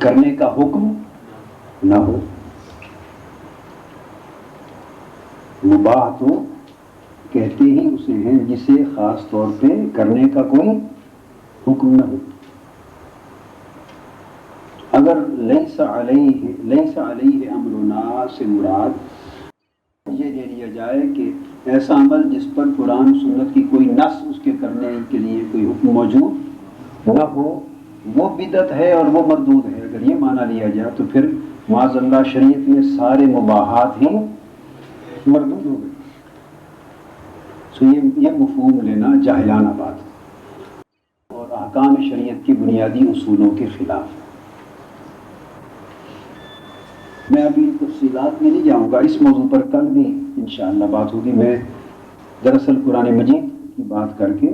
کرنے کا حکم نہ ہو. مباح تو کہتے ہی اسے ہیں جسے خاص طور پہ کرنے کا کوئی حکم نہ ہو. اگر لیس علیہ امرنا سے مراد یہ لے لیا جائے کہ ایسا عمل جس پر قرآن و سنت کی کوئی نص اس کے کرنے کے لیے کوئی حکم موجود نہ ہو وہ بدعت ہے اور وہ مردود ہے، اگر یہ معنی لیا جائے تو پھر معاذ اللہ شریعت میں سارے مباحات ہی مردود ہو گئے. یہ مفہوم لینا جاہلانہ بات اور احکام شریعت کی بنیادی اصولوں کے خلاف. میں ابھی تفصیلات میں نہیں جاؤں گا، اس موضوع پر کل بھی انشاءاللہ بات ہوگی. میں دراصل قرآن مجید کی بات کر کے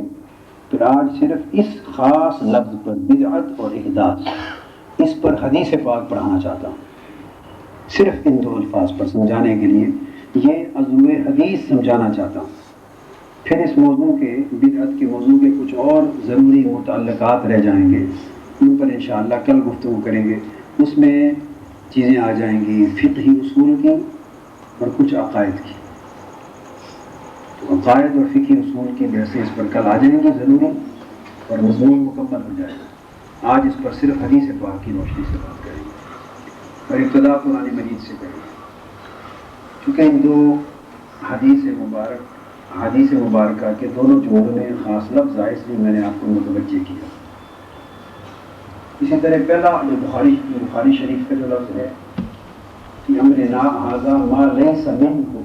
پھر آج صرف اس خاص لفظ پر بدعت اور احداث اس پر حدیث پاک پڑھانا چاہتا ہوں، صرف ان دو الفاظ پر سمجھانے کے لیے یہ عضو حدیث سمجھانا چاہتا ہوں. پھر اس موضوع کے بدعت کے موضوع کے کچھ اور ضروری متعلقات رہ جائیں گے، ان پر انشاءاللہ کل گفتگو کریں گے. اس میں چیزیں آ جائیں گی فقہی اصول کی اور کچھ عقائد کی. تو عقائد اور فقہی اصول کی بحثیں اس پر کل آ جائیں گی ضروری، اور مضمون مکمل ہو جائے گا. آج اس پر صرف حدیث پاک کی روشنی سے بات کریں گے اور ابتدا قرآن مجید سے کریں گے. چونکہ ان دو حدیث مبارکہ کے دونوں جملوں میں خاص لفظ آئے، اس لیے میں نے آپ کو متوجہ کیا. اسی طرح پہلا جو بخاری شریف کا جو لفظ ہے کہ امرنا ھذا ما لیس منہ،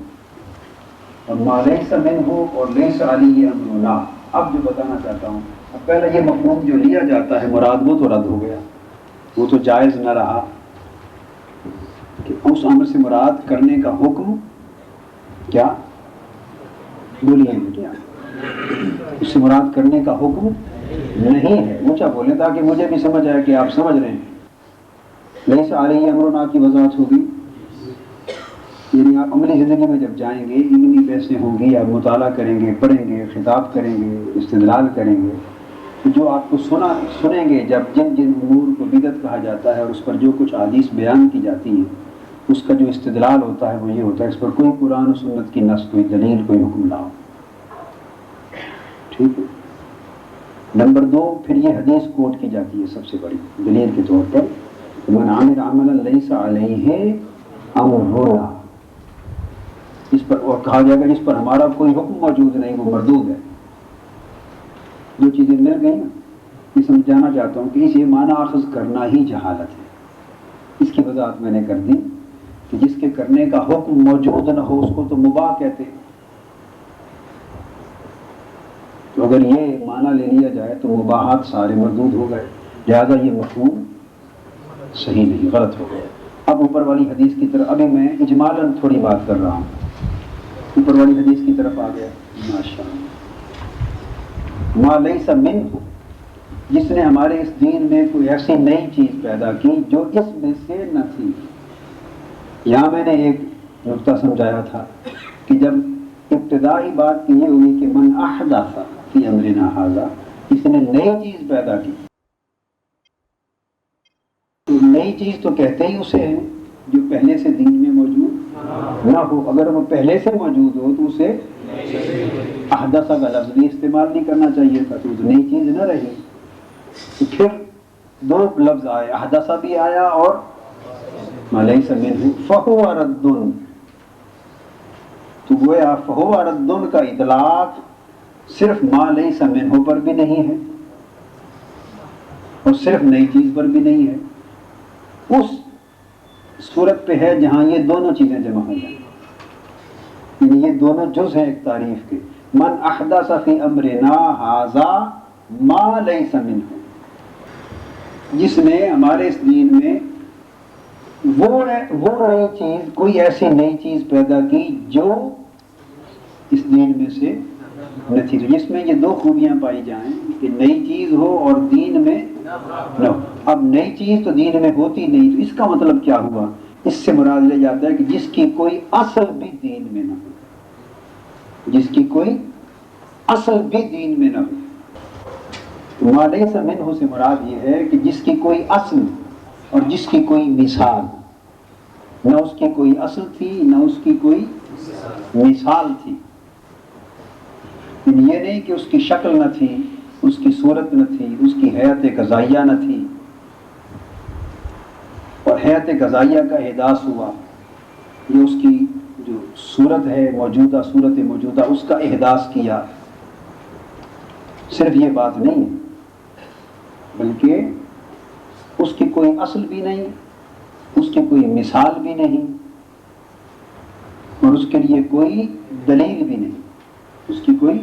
اور ما لیس منہ اور لیس علیہ امرنا. اب جو بتانا چاہتا ہوں، اب پہلا یہ مفہوم جو لیا جاتا ہے مراد وہ تو رد ہو گیا، وہ تو جائز نہ رہا کہ اس امر سے مراد کرنے کا حکم کیا بولیے کیا اس سے مراد کرنے کا حکم نہیں ہے. اونچا بولیں تاکہ مجھے بھی سمجھ آئے کہ آپ سمجھ رہے ہیں. لیس علیہ امرنا کی وضاحت ہوگی، یعنی آپ عملی زندگی میں جب جائیں گے علمی بحثیں ہوں گی، آپ مطالعہ کریں گے، پڑھیں گے، خطاب کریں گے، استدلال کریں گے، تو جو آپ کو سنیں گے جب جن امور کو بدعت کہا جاتا ہے اور اس پر جو کچھ احادیث بیان کی جاتی ہیں اس کا جو استدلال ہوتا ہے وہ یہ ہوتا ہے اس پر کوئی قرآن و سنت کی نص، کوئی دلیل، کوئی حکم نہ ہو. ٹھیک ہے. نمبر 2، پھر یہ حدیث کوٹ کی جاتی ہے سب سے بڑی دلیل کے طور پر، من عمل عملا لیس علیہ امرنا، اس پر اور کہا جائے گا جس پر ہمارا کوئی حکم موجود نہیں وہ مردود ہے. جو چیزیں مل گئی نا، یہ سمجھانا چاہتا ہوں کہ اس یہ معنی اخذ کرنا ہی جہالت ہے. اس کی وضاحت میں نے کر دی کہ جس کے کرنے کا حکم موجود نہ ہو اس کو تو مباح کہتے ہیں. تو اگر یہ معنی لے لیا جائے تو مباحات سارے مردود ہو گئے، لہذا یہ مفہوم صحیح نہیں، غلط ہو گیا. اب اوپر والی حدیث کی طرف، ابھی میں اجمالاً تھوڑی بات کر رہا ہوں، اوپر والی حدیث کی طرف آ گیا. ماشاءاللہ. ما لیس منہ، جس نے ہمارے اس دین میں کوئی ایسی نئی چیز پیدا کی جو اس میں سے نہ تھی. یہاں میں نے ایک نقطہ سمجھایا تھا کہ جب ابتدائی بات یہ ہوئی کہ من احدث فی امرنا ھذا، اس نے نئی چیز پیدا کی، تو نئی چیز تو کہتے ہی اسے ہیں جو پہلے سے دین میں موجود نہ ہو. اگر وہ پہلے سے موجود ہو تو اسے احدث کا لفظ بھی استعمال نہیں کرنا چاہیے تھا، تو نئی چیز نہ رہی. تو پھر دو لفظ آئے، احدث بھی آیا اور ما لیس منہ فہو رد. تو گویا فہو رد کا اطلاق صرف ما لیس منہ پر بھی نہیں ہے اور صرف نئی چیز پر بھی نہیں ہے. اس صورت پہ ہے جہاں یہ دونوں چیزیں جمع ہو جائیں، یعنی یہ دونوں جز ہیں ایک تعریف کے. من احدث فی امرنا ھذا ما لیس منہ، جس نے ہمارے اس دین میں وہ نئی چیز، کوئی ایسی نئی چیز پیدا کی جو اس دین میں سے نہ تھی. تو جس میں یہ دو خوبیاں پائی جائیں کہ نئی چیز ہو اور دین میں نہ ہو. اب نئی چیز تو دین میں ہوتی نہیں، تو اس کا مطلب کیا ہوا؟ اس سے مراد لے جاتا ہے کہ جس کی کوئی اصل بھی دین میں نہ ہو، جس کی کوئی اصل بھی دین میں نہ ہو. ما لیس منہ سے مراد یہ ہے کہ جس کی کوئی اصل اور جس کی کوئی مثال، نہ اس کی کوئی اصل تھی نہ اس کی کوئی مثال تھی. یہ نہیں کہ اس کی شکل نہ تھی، اس کی صورت نہ تھی، اس کی حیات قضائیہ نہ تھی، اور حیات قضائیہ کا احداث ہوا، یہ اس کی جو صورت ہے موجودہ، صورت موجودہ، اس کا احداث کیا. صرف یہ بات نہیں ہے، بلکہ اس کی کوئی اصل بھی نہیں، اس کی کوئی مثال بھی نہیں، اور اس کے لیے کوئی دلیل بھی نہیں. اس کی کوئی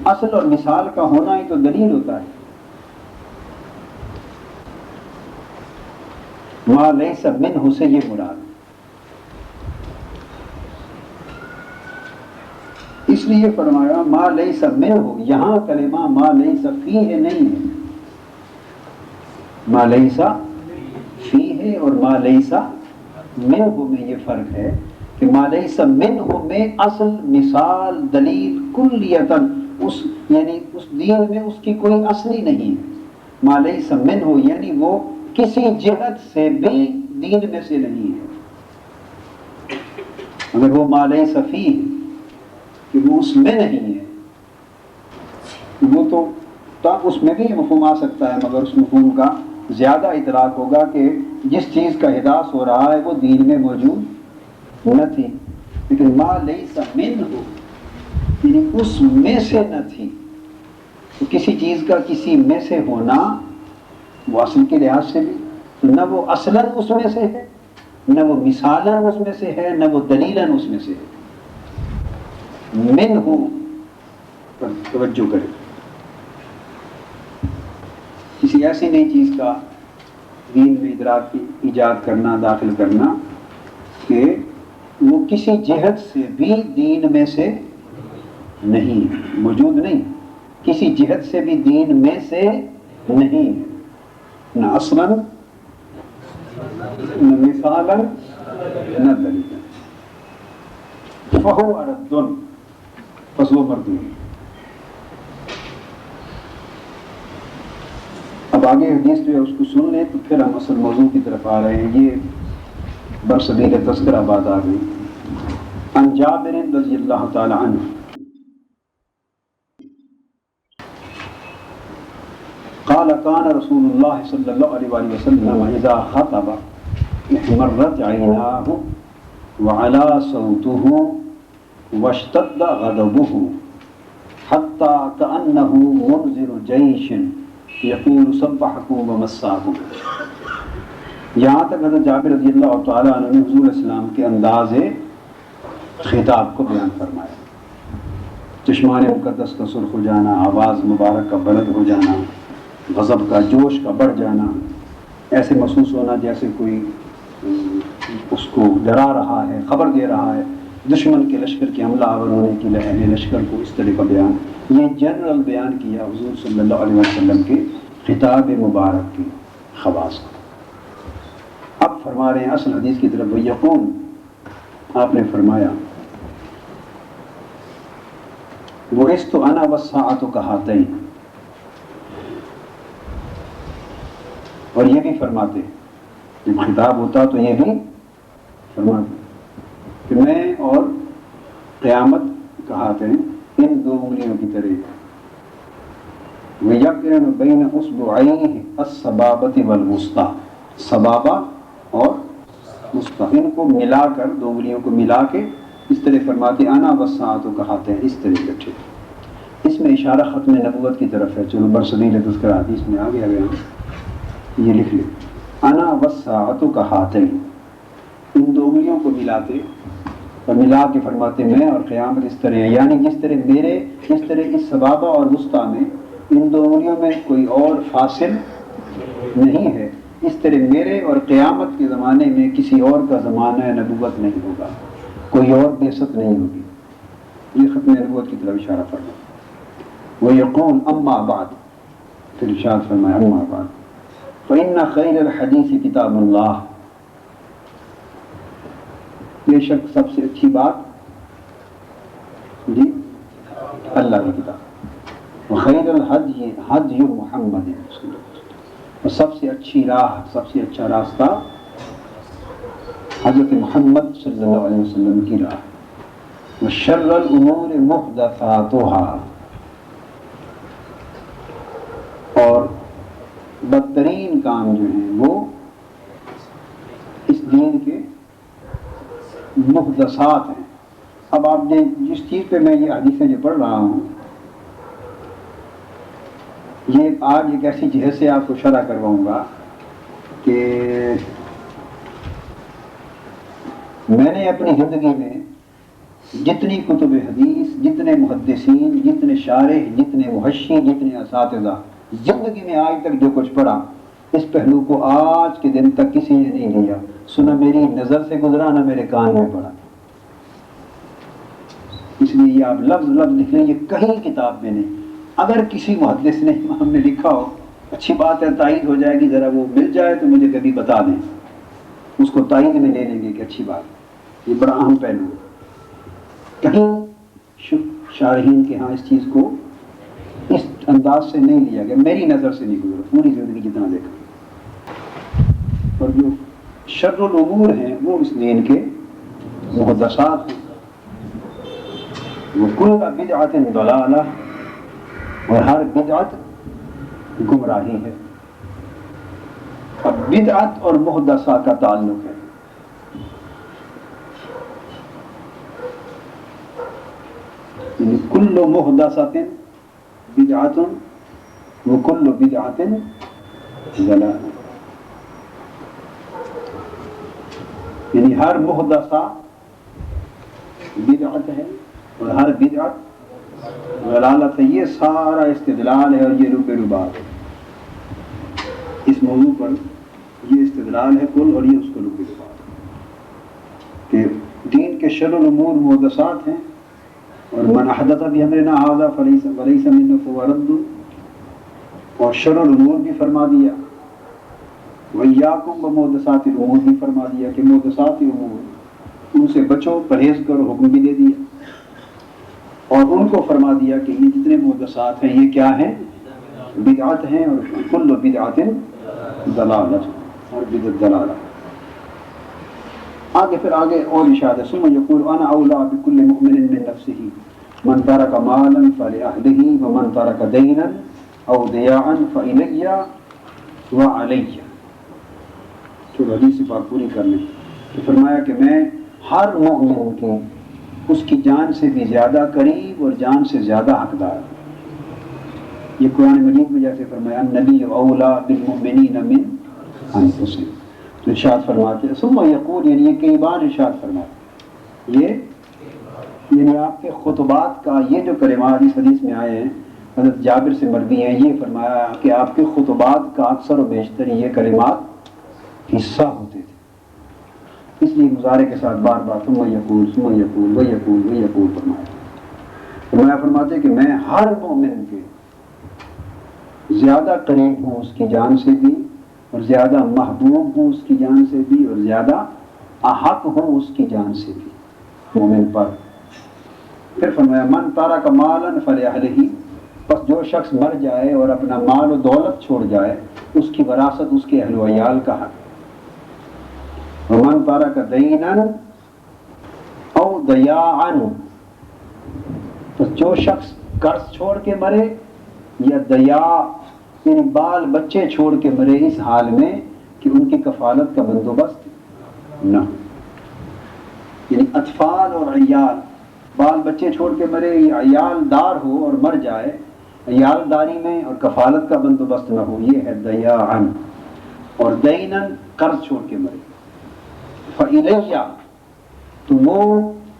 اصل اور مثال کا ہونا ہی تو دلیل ہوتا ہے. ما لیس منہ سے یہ مراد. اس لیے فرمایا ما لیس منہ، یہاں کلمہ ما لیس فیہ نہیں ہے. ما لیس فیہ اور ما لیس منہ میں یہ فرق ہے کہ ما لیس منہ میں اصل، مثال، دلیل کلیتاً اس یعنی اس دین میں اس کی کوئی اصل ہی نہیں ہے. ما لیس منہ یعنی وہ کسی جہت سے بھی دین میں سے نہیں ہے. اگر وہ ما لیس فیہ کہ وہ اس میں نہیں ہے، وہ تو اس میں بھی مفہوم آ سکتا ہے، مگر اس مفہوم کا زیادہ ادراک ہوگا کہ جس چیز کا احداث ہو رہا ہے وہ دین میں موجود نہ تھی. لیکن ما لیس منہ یعنی اس میں سے نہ تھی. تو کسی چیز کا کسی میں سے ہونا، وہ اصل کے لحاظ سے بھی نہ وہ اصلاً اس میں سے ہے، نہ وہ مثالاً اس میں سے ہے، نہ وہ دلیلاً اس میں سے ہے. منہ پر توجہ کرے، کسی ایسی نئی چیز کا دین میں ادراک کی ایجاد کرنا، داخل کرنا کہ وہ کسی جہت سے بھی دین میں سے نہیں، موجود نہیں، کسی جہت سے بھی دین میں سے نہیں، نہ اصلاً نہ مثالاً نہ دلیلاً. فہو رد، پس وہ مردود. اب آگے حدیث جو ہے اس کو سن لیں تو پھر ہم اصل موضوع کی طرف آ رہے ہیں. یہ برسبیل تذکرہ بات آ گئی. عن جابر رضی اللہ تعالی عنہ قال كان رسول الله صلى الله عليه وسلم اذا خطب احمرت عيناه وعلى صوته واشتد غضبه حتى كأنه منذر جيش يقول صبحكم ومساكم. یہاں تک حضرت جابر رضی اللہ تعالیٰ عنہ نے حضور السلام کے انداز خطاب کو بیان فرمایا. چشمان مقدس کا سرخ ہو جانا، آواز مبارک کا بلند ہو جانا، غضب کا، جوش کا بڑھ جانا، ایسے محسوس ہونا جیسے کوئی اس کو ڈرا رہا ہے، خبر دے رہا ہے دشمن کے لشکر کے حملہ آور ہونے کی لشکر کو. اس طرح کا بیان، یہ جنرل بیان کیا حضور صلی اللہ علیہ وسلم کے خطاب مبارک کی خواص کو. اب فرما رہے ہیں اصل حدیث کی طرف. یقول، آپ نے فرمایا بعثت انا والساعۃ کہاتین، اور یہ بھی فرماتے جب خطاب ہوتا تو یہ بھی فرماتے کہ میں اور قیامت کہاتے ہیں ان دو انگلیوں کی طرح. وَيَقْرِنُ بَيْنَ أُصْبُعَيْهِ السَّبَابَةِ وَالْوُسْطَى، سبابہ اور وسطیٰ، ان کو ملا کر، دو انگلیوں کو ملا کے اس طرح فرماتے انا والساعۃ کہاتے ہیں، اس طرح بیٹھے. اس میں اشارہ ختم نبوت کی طرف ہے. چلو برسبیل تذکرہ حدیث میں آگے یہ لکھ لیں انا والساعۃ کہاتین، ان دو انگلیوں کو ملاتے اور ملا کے فرماتے میں اور قیامت اس طرح ہے. یعنی جس طرح اس سبابہ اور وسطیٰ میں ان دو انگلیوں میں کوئی اور فاصل نہیں ہے، اس طرح میرے اور قیامت کے زمانے میں کسی اور کا زمانہ نبوت نہیں ہوگا، کوئی اور بعثت نہیں ہوگی. یہ ختم نبوت کی طرف اشارہ فرمایا. وَيَقُولُ أَمَّا بَعْدُ، پھر ارشاد فرمایا اما بعد فَإِنَّ خَيْرَ الْحَدِيثِ كِتَابُ اللَّهِ، بے شک سب سے اچھی بات جی اللہ کی کتاب. وَخَيْرَ الْحَدْيِ حَدْيُ مُحَمَّدٍ، اور سب سے اچھی راہ، سب سے اچھا راستہ حضرت محمد صلی اللہ علیہ وسلم کی راہ. وشر الامور محدثاتها، اور بدترین کام جو ہیں وہ اس دین کے محدثات ہیں. اب آپ نے جس چیز پہ میں یہ حدیثیں جو پڑھ رہا ہوں، یہ آج ایک ایسی جہت سے آپ کو شرح کرواؤں گا کہ میں نے اپنی زندگی میں جتنی کتب حدیث، جتنے محدثین، جتنے شارح، جتنے محشی، جتنے اساتذہ، زندگی میں آج تک جو کچھ پڑھا، اس پہلو کو آج کے دن تک کسی نے نہیں لیا. سنا میری نظر سے گزرا، نہ میرے کان میں پڑا. اس لیے یہ آپ لفظ لفظ لکھ لیں، یہ کہیں کتاب میں نہیں. اگر کسی محدث نے امام نے لکھا ہو، اچھی بات ہے، تائید ہو جائے گی، ذرا وہ مل جائے تو مجھے کبھی بتا دیں، اس کو تائید میں لے لیں گے کہ اچھی بات. یہ بڑا اہم پہلو ہے. کہیں شارحین کے ہاں اس چیز کو اس انداز سے نہیں لیا گیا، میری نظر سے نہیں گزرا پوری زندگی جتنا دیکھا. اور جو شر الامور ہیں وہ اس دین کے محدثات ہیں. وکل بدعۃ ضلالہ، اور ہر بدعت گمراہی ہے. اب بدعت اور محدثہ کا تعلق ہے. کل محدثۃ بدعۃ وکل بدعۃ ضلالہ، یعنی ہر محدثہ بدعت ہے اور ہر بدعت ضلالت ہے. یہ سارا استدلال ہے اور یہ روبے روبات ہے. اس موضوع پر یہ استدلال ہے کل، اور یہ اس کو روبے روبات ہے کہ دین کے شر الامور محدثات ہیں، اور من احدث فی امرنا ھذا فلیس منہ فہو رد. اور شر الامور بھی فرما دیا، وَإِيَّاكُمْ وَمُحْدَثَاتِ الْأُمُورِ بھی فرما دیا کہ محدثات امور ان سے بچو، پرہیز کرو، حکم بھی دے دیا. اور ان کو فرما دیا کہ یہ جتنے محدثات ہیں یہ کیا ہیں؟ بدعت ہیں، اور کل بدعت ضلالۃ، اور بدعت ضلالہ. پھر آگے اور ارشاد ہے، ثم یقول انا اولی بکل مؤمن من نفسه من ترک مالا فلأهله ومن ترک دینا او ضیاعا فإلی وعلی. تو حدیث پاک پوری کر لیں. تو فرمایا کہ میں ہر مومن کے اس کی جان سے بھی زیادہ قریب اور جان سے زیادہ حقدار. یہ قرآن مجید میں جیسے فرمایا النبی اولی بالمؤمنین من انفسہم، تو ارشاد فرماتے ہیں ثم یقول، یعنی یہ کئی بار ارشاد فرماتے ہیں. یہ یعنی آپ کے خطبات کا یہ جو کلمات اس حدیث میں آئے ہیں، حضرت جابر سے مروی ہیں، یہ فرمایا کہ آپ کے خطبات کا اکثر و بیشتر یہ کلمات حصہ ہوتے تھے. اس لیے مضارع کے ساتھ بار بار ثم یقول ثم یقول و یقول و یقول فرماتے کہ میں ہر مومن کے زیادہ قریب ہوں اس کی جان سے بھی، اور زیادہ محبوب ہوں اس کی جان سے بھی، اور زیادہ احق ہوں اس کی جان سے بھی مومن پر. پھر فرمایا من ترک مالا فلأہلہ، پس جو شخص مر جائے اور اپنا مال و دولت چھوڑ جائے، اس کی وراثت اس کے اہل و عیال کا حق. ومن ترک دینا او ضیاعا، پس جو شخص قرض چھوڑ کے مرے یا ضیاع یعنی بال بچے چھوڑ کے مرے، اس حال میں کہ ان کی کفالت کا بندوبست نہ ہو. یعنی اطفال اور عیال، بال بچے چھوڑ کے مرے یا عیال دار ہو اور مر جائے، عیال داری میں اور کفالت کا بندوبست نہ ہو، یہ ہے ضیاعا. اور دینا قرض چھوڑ کے مرے، فإلی، تو وہ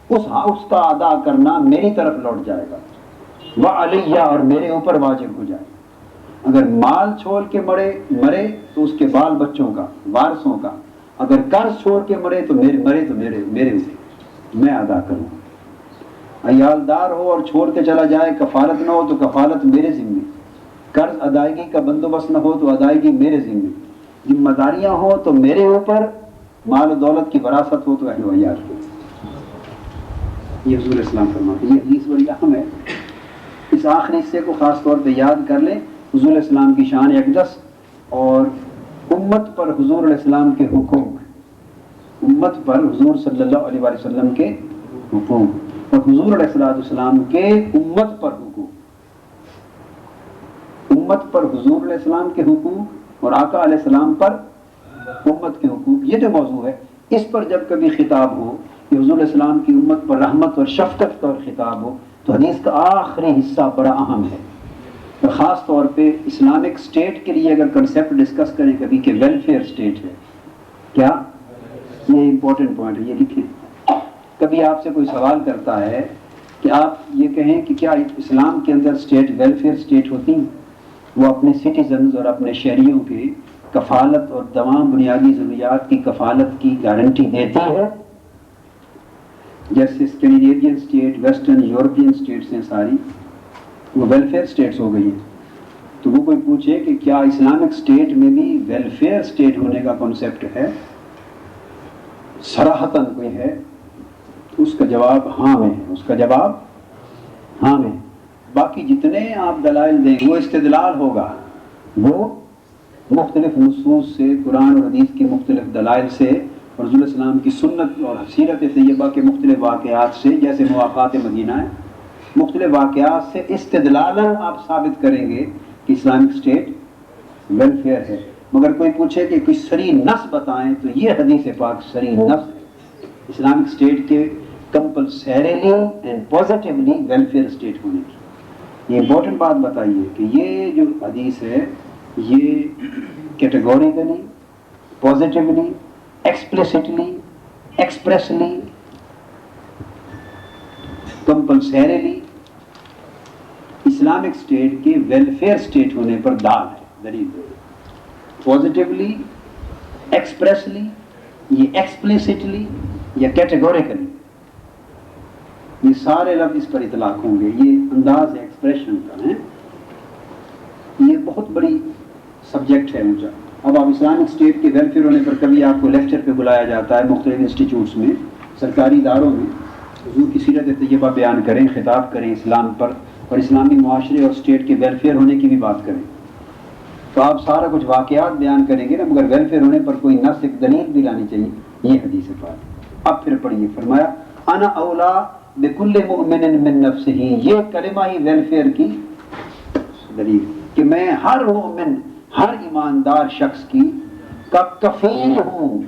اس کا ادا کرنا میری طرف لوٹ جائے گا، وعلی، اور میرے اوپر واجب ہو جائے. اگر مال چھوڑ کے مرے تو اس کے بال بچوں کا، وارثوں کا. اگر قرض چھوڑ کے مرے تو میرے اوپر میں ادا کروں. عیال دار ہو اور چھوڑ کے چلا جائے، کفالت نہ ہو تو کفالت میرے ذمے، قرض ادائیگی کا بندوبست نہ ہو تو ادائیگی میرے ذمے، ذمہ داریاں ہوں تو میرے اوپر، مال و دولت کی وراثت ہو تو اہل و عیال کو. یہ حضور اسلام فرماتے ہیں. یہ حدیث بڑی اہم ہے. اس آخری حصے کو خاص طور پہ یاد کر لیں. حضور اسلام کی شان اقدس اور امت پر حضور علیہ السلام کے حقوق، امت پر حضور صلی اللہ علیہ وآلہ وسلم کے حقوق، اور حضور علیہ السلام کے امت پر حقوق، امت پر حضور علیہ السلام کے حقوق اور آقا علیہ السلام پر امت کے حقوق، یہ جو موضوع ہے اس پر جب کبھی خطاب ہو کہ حضور علیہ السلام کی امت پر رحمت اور شفقت پر خطاب ہو تو حدیث کا آخری حصہ بڑا اہم ہے، اور خاص طور پہ اسلامک اسٹیٹ کے لیے اگر کنسیپٹ ڈسکس کریں کبھی کہ ویلفیئر اسٹیٹ ہے، کیا یہ امپورٹنٹ پوائنٹ ہے، یہ لکھیں۔ کبھی آپ سے کوئی سوال کرتا ہے کہ آپ یہ کہیں کہ کیا اسلام کے اندر اسٹیٹ ویلفیئر اسٹیٹ ہوتی ہیں، وہ اپنے سٹیزنز اور اپنے شہریوں کی کفالت اور تمام بنیادی ضروریات کی کفالت کی گارنٹی دیتی ہے؟ جیسے Scandinavian state, western European states ہیں ساری، وہ ویلفیئر اسٹیٹس ہو گئی ہیں۔ تو وہ کوئی پوچھے کہ کیا اسلامک اسٹیٹ میں بھی ویلفیئر اسٹیٹ ہونے کا کانسیپٹ ہے، صراحتاً کوئی ہے؟ اس کا جواب ہاں میں ہے، اس کا جواب ہاں میں۔ باقی جتنے آپ دلائل دیں وہ استدلال ہوگا، وہ مختلف نصوص سے، قرآن اور حدیث کی مختلف دلائل سے، اور رسول اللہ علیہ وسلم کی سنت اور سیرت طیبہ کے مختلف واقعات سے، جیسے مواقعات مدینہ ہے، مختلف واقعات سے استدلالاً آپ ثابت کریں گے کہ اسلامک اسٹیٹ ویلفیئر ہے۔ مگر کوئی پوچھے کہ کوئی صریح نص بتائیں تو یہ حدیث پاک صریح نص ہے اسلامک اسٹیٹ کے کمپلسریلی اینڈ پازیٹیولی ویلفیئر اسٹیٹ ہونے کی۔ یہ امپورٹنٹ بات بتائیے کہ یہ جو حدیث ہے یہ categorically, positively, explicitly, expressly, compulsorily Islamic state کے ویلفیئر اسٹیٹ ہونے پر دال ہے، دلیل ہے۔ پازیٹیولی، ایکسپریسلی، یہ ایکسپلیسٹلی یا کیٹیگوریکلی، یہ سارے لفظ اس پر اطلاق ہوں گے۔ یہ انداز ایکسپریشن کا ہے، یہ بہت بڑی سبجیکٹ ہے مجھے۔ اب آپ اسلامک اسٹیٹ کے ویلفیئر ہونے پر کبھی آپ کو لیکچر پہ بلایا جاتا ہے مختلف انسٹیٹیوٹس میں، سرکاری اداروں میں، حضور کی سیرت طیبہ بیان کریں، خطاب کریں اسلام پر، اور اسلامی معاشرے اور اسٹیٹ کے ویلفیئر ہونے کی بھی بات کریں، تو آپ سارا کچھ واقعات بیان کریں گے نا، مگر ویلفیئر ہونے پر کوئی نص، ایک دلیل بھی لانی چاہیے۔ یہ حدیث پاک۔ اب پھر پڑھیے، فرمایا انا اولا بکل مؤمن من نفسہ، یہ کلمہ ہی ویلفیئر کی دلیل کہ میں ہر مومن، ہر ایماندار شخص کی کا کفیل ہوں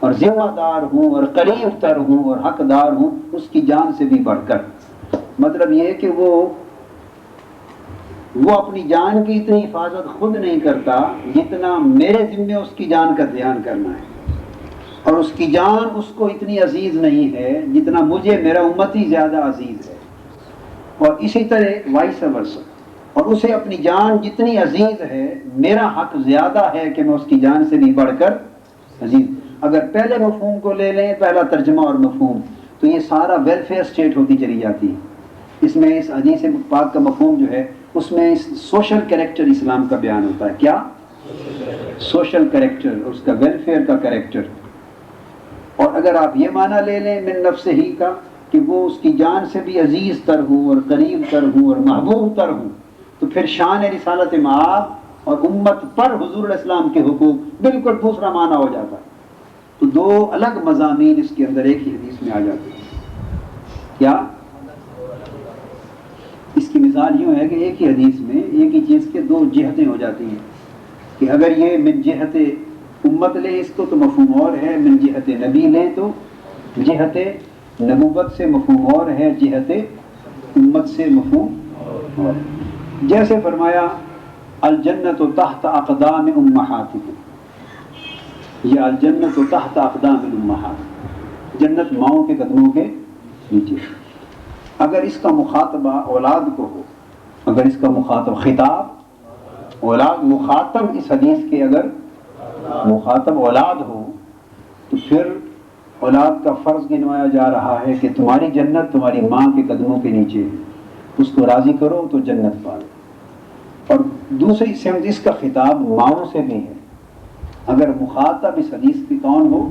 اور ذمہ دار ہوں اور قریب تر ہوں اور حقدار ہوں اس کی جان سے بھی بڑھ کر۔ مطلب یہ کہ وہ اپنی جان کی اتنی حفاظت خود نہیں کرتا جتنا میرے ذمے اس کی جان کا دھیان کرنا ہے، اور اس کی جان اس کو اتنی عزیز نہیں ہے جتنا مجھے میرا امتی زیادہ عزیز ہے، اور اسی طرح وائس ورسا، اور اسے اپنی جان جتنی عزیز ہے میرا حق زیادہ ہے کہ میں اس کی جان سے بھی بڑھ کر عزیز۔ اگر پہلے مفہوم کو لے لیں، پہلا ترجمہ اور مفہوم، تو یہ سارا ویلفیئر اسٹیٹ ہوتی چلی جاتی ہے۔ اس میں اس حدیث پاک کا مفہوم جو ہے اس میں سوشل کریکٹر اسلام کا بیان ہوتا ہے۔ کیا؟ سوشل کریکٹر، اور اس کا ویلفیئر کا کریکٹر۔ اور اگر آپ یہ معنی لے لیں من نفسہ ہی کا کہ وہ اس کی جان سے بھی عزیز تر ہوں اور قریب تر ہوں اور محبوب تر ہوں، تو پھر شان رسالت مآب اور امت پر حضور علیہ السلام کے حقوق بالکل دوسرا معنی ہو جاتا ہے۔ تو دو الگ مضامین اس کے اندر ایک ہی حدیث میں آ جاتے ہیں۔ کیا؟ اس کی مثال یوں ہے کہ ایک ہی حدیث میں ایک ہی چیز کے دو جہتیں ہو جاتی ہیں، کہ اگر یہ من جہت امت لیں اس کو تو مفہوم اور ہے، من جہت نبی لیں تو جہت نبوت سے مفہوم اور ہے، جہت امت سے مفہوم اور۔ جیسے فرمایا الجنت تحت اقدام امہاتکم، یہ الجنت تحت اقدام الامہات، جنت ماؤں کے قدموں کے نیچے۔ اگر اس کا مخاطبہ اولاد کو ہو، اگر اس کا مخاطب خطاب اولاد، مخاطب اس حدیث کے اگر مخاطب اولاد ہو تو پھر اولاد کا فرض گنوایا جا رہا ہے کہ تمہاری جنت تمہاری ماں کے قدموں کے نیچے ہے، اس کو راضی کرو تو جنت پالو۔ اور دوسری سمت اس کا خطاب ماؤں سے بھی ہے، اگر مخاطب اس حدیث کی کون ہو؟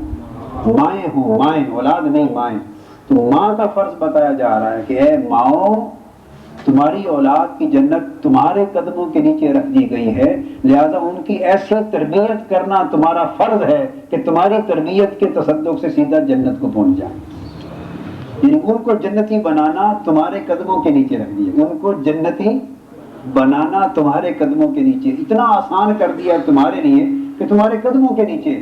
مائیں ہوں، مائیں، اولاد نہیں مائیں، تو ماں کا فرض بتایا جا رہا ہے کہ اے ماؤں تمہاری اولاد کی جنت تمہارے قدموں کے نیچے رکھ دی گئی ہے، لہذا ان کی ایسی تربیت کرنا تمہارا فرض ہے کہ تمہاری تربیت کے تصدق سے سیدھا جنت کو پہنچ جائیں۔ یعنی ان کو جنتی بنانا تمہارے قدموں کے نیچے رکھ دیا، ان کو جنتی بنانا تمہارے قدموں کے نیچے اتنا آسان کر دیا تمہارے لیے کہ تمہارے قدموں کے نیچے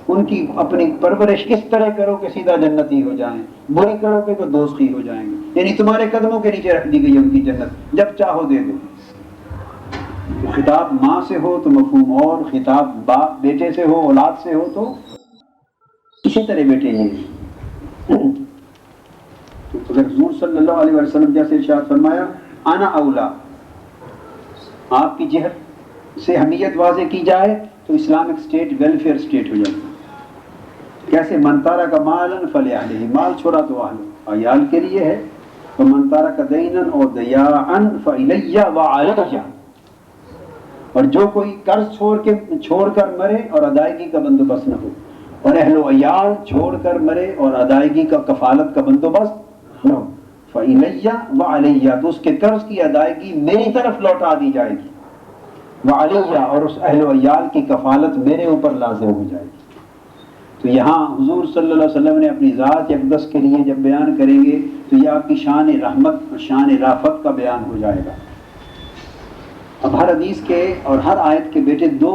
ان کی اپنی پرورش اس طرح کرو کہ سیدھا جنتی ہو جائیں، بری کرو گے تو دوزخی ہو جائیں گے۔ یعنی تمہارے قدموں کے نیچے رکھ دی گئی ہے ان کی جنت، جب چاہو دے دو۔ خطاب ماں سے ہو تو مفہوم اور، خطاب باپ بیٹے سے ہو، اولاد سے ہو تو اسی طرح بیٹے یہ تو اگر حضور صلی اللہ علیہ وسلم جیسے ارشاد فرمایا انا اولا، آپ کی جہت سے حمیت واضح کی جائے تو اسلامک اسٹیٹ ویلفیئر اسٹیٹ ہو جاتی ہے۔ کیسے؟ من تارک مالا فلأہلہ، مال چھوڑا تو عیال کے لیے ہے، ومن تارک دینا اور دیاعا فإلی وعلی، اور جو کوئی قرض چھوڑ کر مرے اور ادائیگی کا بندوبست نہ ہو، اور اہل و عیال چھوڑ کر مرے اور ادائیگی کا کفالت کا بندوبست نہ ہو، فإلی وعلی، تو اس کے قرض کی ادائیگی میری طرف لوٹا دی جائے گی، وعلی، اور اس اہل و عیال کی کفالت میرے اوپر لازم ہو جائے گی۔ تو یہاں حضور صلی اللہ علیہ وسلم نے اپنی ذات اقدس کے لیے جب بیان کریں گے تو یہ آپ کی شان رحمت اور شان رافت کا بیان ہو جائے گا۔ اب ہر حدیث کے اور ہر آیت کے بیٹے دو،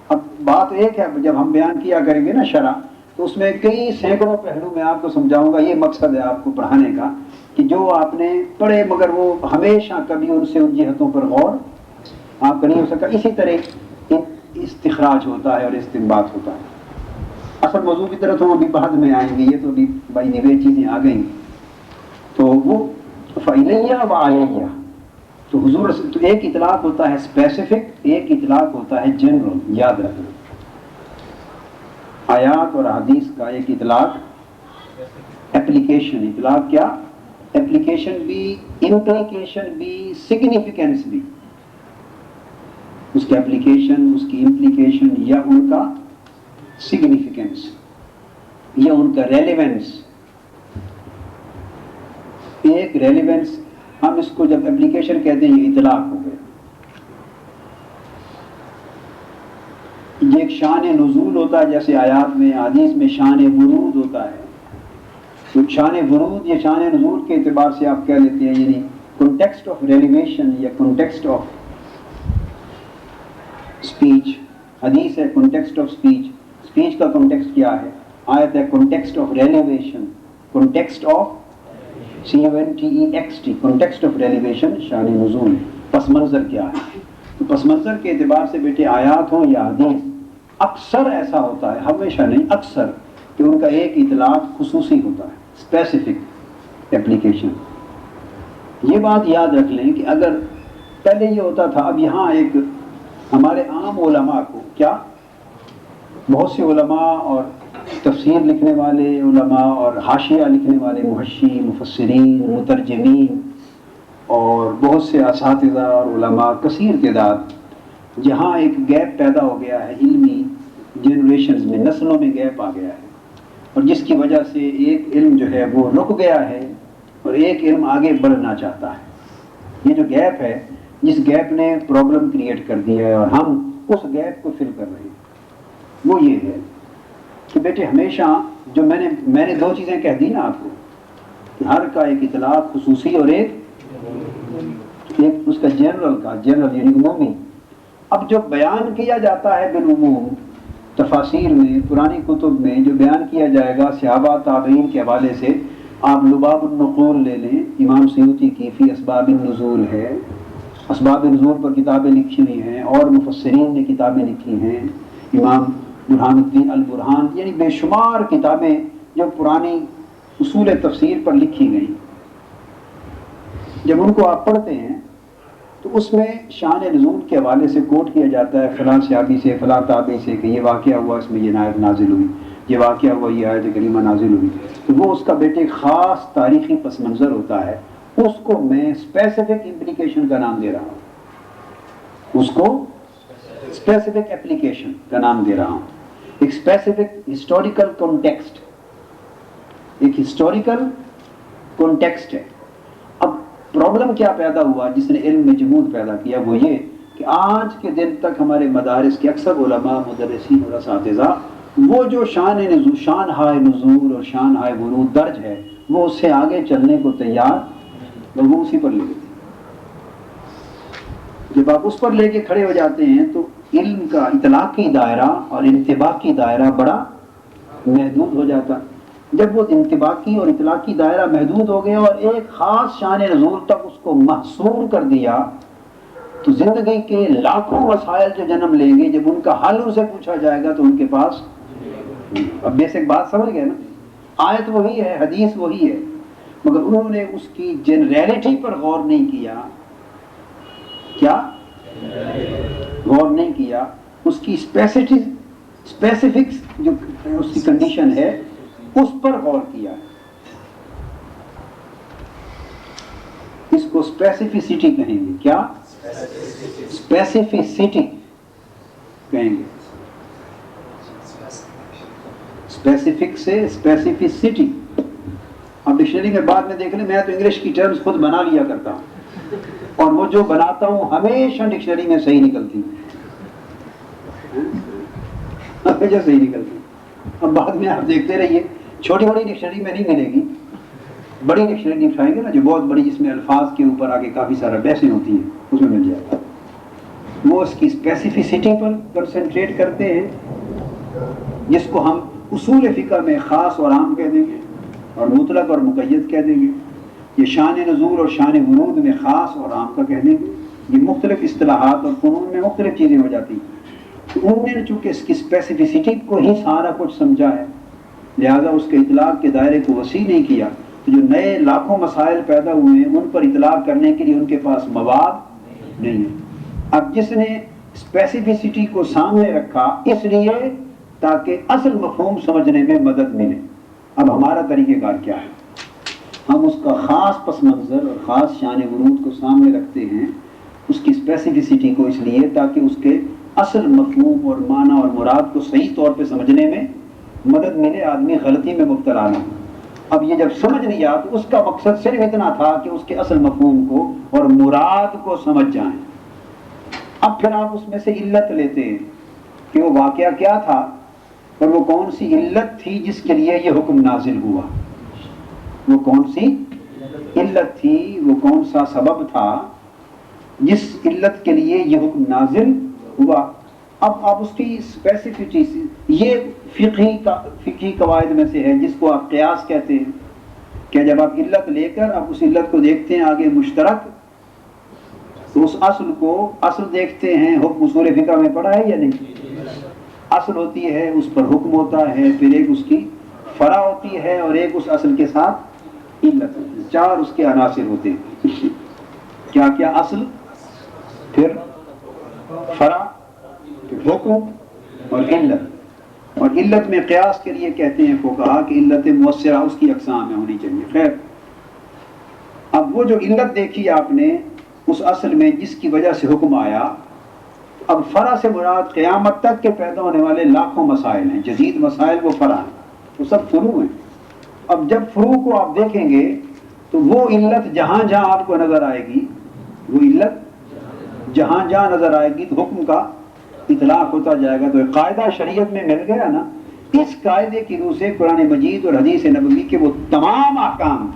اب بات ایک ہے جب ہم بیان کیا کریں گے نا شرح، تو اس میں کئی سینکڑوں پہلو میں آپ کو سمجھاؤں گا۔ یہ مقصد ہے آپ کو پڑھانے کا کہ جو آپ نے پڑھے مگر وہ ہمیشہ کبھی ان سے ان جہتوں پر غور آپ کا نہیں ہو سکا، اسی طرح استخراج ہوتا ہے اور استنباط ہوتا ہے۔ اصل موضوع کی طرف ہم ابھی بعد میں آئیں گے، یہ تو ابھی بائی نوے چیزیں آ گئیں، تو وہ فإلی وعلی، تو حضور تو ایک اطلاق ہوتا ہے اسپیسیفک، ایک اطلاق ہوتا ہے جنرل، یاد رکھنا۔ آیات اور حدیث کا ایک اطلاق اپلیکیشن، اطلاق کیا؟ اپلیکیشن بھی، امپلیکیشن بھی، سگنیفیکینس بھی، اس کے اپلیکیشن، اس کی امپلیکیشن یا ان کا سگنیفیکینس یا ان کا ریلیونس۔ ایک ریلیونس، ہم اس کو جب اپلیکیشن کہتے ہیں یہ اطلاق ہو گئے۔ یہ ایک شان نزول ہوتا ہے، جیسے آیات میں حدیث میں شان ورود ہوتا ہے، تو شان ورود یا شان نزول کے اعتبار سے آپ کہہ لیتے ہیں، یعنی کنٹیکسٹ آف ریلیویشن یا کنٹیکسٹ آف اسپیچ۔ حدیث ہے کنٹیکسٹ آف اسپیچ، اسپیچ کا کنٹیکسٹ کیا ہے؟ آیت ہے context of revelation, context of CONTEXT، context of revelation, شان نزول، پس منظر کیا ہے؟ تو پس منظر کے اعتبار سے بیٹے آیات ہوں یا حدیث، اکثر ایسا ہوتا ہے، ہمیشہ نہیں اکثر، کہ ان کا ایک اطلاق خصوصی ہوتا ہے، اسپیسیفک اپلیکیشن۔ یہ بات یاد رکھ لیں کہ اگر پہلے یہ ہوتا تھا، اب یہاں ایک ہمارے عام علماء کو کیا، بہت سے علماء اور تفسیر لکھنے والے علماء اور حاشیہ لکھنے والے محشی، مفسرین، مترجمین اور بہت سے اساتذہ اور علماء کثیر تعداد، جہاں ایک گیپ پیدا ہو گیا ہے علمی جنریشنز میں، نسلوں میں گیپ آ گیا ہے، اور جس کی وجہ سے ایک علم جو ہے وہ رک گیا ہے اور ایک علم آگے بڑھنا چاہتا ہے۔ یہ جو گیپ ہے، جس گیپ نے پرابلم کریٹ کر دی ہے اور ہم اس گیپ کو فل کر رہے ہیں، وہ یہ ہے کہ بیٹے ہمیشہ جو میں نے دو چیزیں کہہ دی نا آپ کو، کہ ہر کا ایک اطلاق خصوصی اور ایک اس کا جنرل یعنی عمومی۔ اب جو بیان کیا جاتا ہے بالعموم تفاسیر میں، پرانی کتب میں جو بیان کیا جائے گا صحابہ تابعین کے حوالے سے، آپ لباب النقول لے لیں، امام سیوطی کی فی اسباب النزول ہے، اسباب نزول پر کتابیں لکھی ہوئی ہیں، اور مفسرین نے کتابیں لکھی ہیں، امام برہان الدین البرہان، یعنی بے شمار کتابیں جو پرانی اصول تفسیر پر لکھی گئیں، جب ان کو آپ پڑھتے ہیں تو اس میں شان نزول کے حوالے سے کوٹ کیا جاتا ہے فلاں صحابی سے، فلاں تابعی سے، کہ یہ واقعہ ہوا، اس میں یہ آیت نازل ہوئی، یہ واقعہ ہوا، یہ آیت کریمہ نازل ہوئی، تو وہ اس کا بیٹے خاص تاریخی پس منظر ہوتا ہے، اس کو میں اسپیسیفک امپلیکیشن کا نام دے رہا ہوں، اس کو اسپیسیفک اپلیکیشن کا نام دے رہا ہوں، ایک اسپیسیفک ہسٹوریکل کانٹیکسٹ، ایک ہسٹوریکل کانٹیکسٹ ہے۔ اب پرابلم کیا پیدا ہوا جس نے علم میں جمود پیدا کیا؟ وہ یہ کہ آج کے دن تک ہمارے مدارس کے اکثر علماء، مدرسین اور اساتذہ وہ جو شان نزول، شان ہائے نزول اور شان ہائے ورود درج ہے، وہ اس سے آگے چلنے کو تیار، وہ اسی پر لے لیتے ہیں۔ جب آپ اس پر لے کے کھڑے ہو جاتے ہیں تو علم کا اطلاقی دائرہ اور انطباقی دائرہ بڑا محدود ہو جاتا۔ جب وہ انطباقی اور اطلاقی دائرہ محدود ہو گیا اور ایک خاص شان نزول تک اس کو محصور کر دیا، تو زندگی کے لاکھوں مسائل جو جنم لیں گے، جب ان کا حل ان سے پوچھا جائے گا تو ان کے پاس، اب بیسک بات سمجھ گئے نا، آیت وہی ہے، حدیث وہی ہے، مگر انہوں نے اس کی جنریلٹی پر غور نہیں کیا۔ کیا غور نہیں کیا؟ اس کی اسپیسیفکس جو اس کی کنڈیشن ہے اس پر غور کیا۔ اس کو اسپیسیفسٹی کہیں گے۔ کیا؟ اسپیسیفسٹی کہیں گے، اسپیسیفک سے اسپیسیفسٹی۔ اب ڈکشنری میں بعد میں دیکھ لیں، میں تو انگلش کی ٹرمز خود بنا لیا کرتا ہوں، اور وہ جو بناتا ہوں ہمیشہ ڈکشنری میں صحیح نکلتی، ہمیشہ صحیح نکلتی۔ اب بعد میں آپ دیکھتے رہیے، چھوٹی بڑی ڈکشنری میں نہیں ملے گی، بڑی ڈکشنری اٹھائیں گے نا جو بہت بڑی، جس میں الفاظ کے اوپر آگے کافی سارا بحثیں ہوتی ہیں، اس میں مل جائے گا۔ وہ اس کی اسپیسیفسٹی پر کنسنٹریٹ کرتے ہیں، جس کو ہم اصول فقہ میں خاص اور عام کہہ دیں گے، اور مطلق اور مقید کہہ دیں گے۔ یہ شان نزول اور شان ورود میں خاص اور عام کا کہہ دیں گے۔ یہ مختلف اصطلاحات اور فنون میں مختلف چیزیں ہو جاتی ہیں۔ تو انہوں نے چونکہ اس کی اسپیسیفسٹی کو ہی سارا کچھ سمجھا ہے، لہذا اس کے اطلاق کے دائرے کو وسیع نہیں کیا، تو جو نئے لاکھوں مسائل پیدا ہوئے ہیں ان پر اطلاق کرنے کے لیے ان کے پاس مواد نہیں ہے۔ اب جس نے اسپیسیفسٹی کو سامنے رکھا اس لیے تاکہ اصل مفہوم سمجھنے میں مدد ملے۔ اب ہمارا طریقہ کار کیا ہے؟ ہم اس کا خاص پس منظر اور خاص شان ورود کو سامنے رکھتے ہیں، اس کی اسپیسیفسٹی کو، اس لیے تاکہ اس کے اصل مفہوم اور معنی اور مراد کو صحیح طور پہ سمجھنے میں مدد ملے، آدمی غلطی میں مبتلا نہ ہو۔ اب یہ جب سمجھ لیا تو اس کا مقصد صرف اتنا تھا کہ اس کے اصل مفہوم کو اور مراد کو سمجھ جائیں۔ اب پھر آپ اس میں سے علت لیتے ہیں کہ وہ واقعہ کیا تھا اور وہ کون سی علت تھی جس کے لیے یہ حکم نازل ہوا، وہ کون سی علت تھی، وہ کون سا سبب تھا جس علت کے لیے یہ حکم نازل ہوا۔ اب آپ اس کی اسپیسیفٹی سے، یہ فقہی قواعد میں سے ہے جس کو آپ قیاس کہتے ہیں، کہ جب آپ علت لے کر اب اس علت کو دیکھتے ہیں آگے مشترک، تو اس اصل کو، اصل دیکھتے ہیں، حکم اصول فقہ میں پڑھا ہے یا نہیں؟ اصل ہوتی ہے، اس پر حکم ہوتا ہے، پھر ایک اس کی فرع ہوتی ہے اور ایک اس اصل کے ساتھ علت ہوتی ہے، چار اس کے عناصر ہوتے ہیں۔ کیا کیا؟ اصل، پھر فرع، پھر حکم اور علت۔ اور علت میں قیاس کے لیے کہتے ہیں فقہا کہ علت مؤثرہ اس کی اقسام میں ہونی چاہیے۔ خیر، اب وہ جو علت دیکھی آپ نے اس اصل میں جس کی وجہ سے حکم آیا، اب فرع سے مراد قیامت تک کے پیدا ہونے والے لاکھوں مسائل ہیں، جدید مسائل وہ فرع ہیں، وہ سب فروع ہیں۔ اب جب فروع کو آپ دیکھیں گے تو وہ علت جہاں جہاں آپ کو نظر آئے گی، وہ علت جہاں جہاں نظر آئے گی تو حکم کا اطلاق ہوتا جائے گا۔ تو ایک قاعدہ شریعت میں مل گیا نا، اس قاعدے کی روح سے قرآن مجید اور حدیث نبوی کے وہ تمام احکام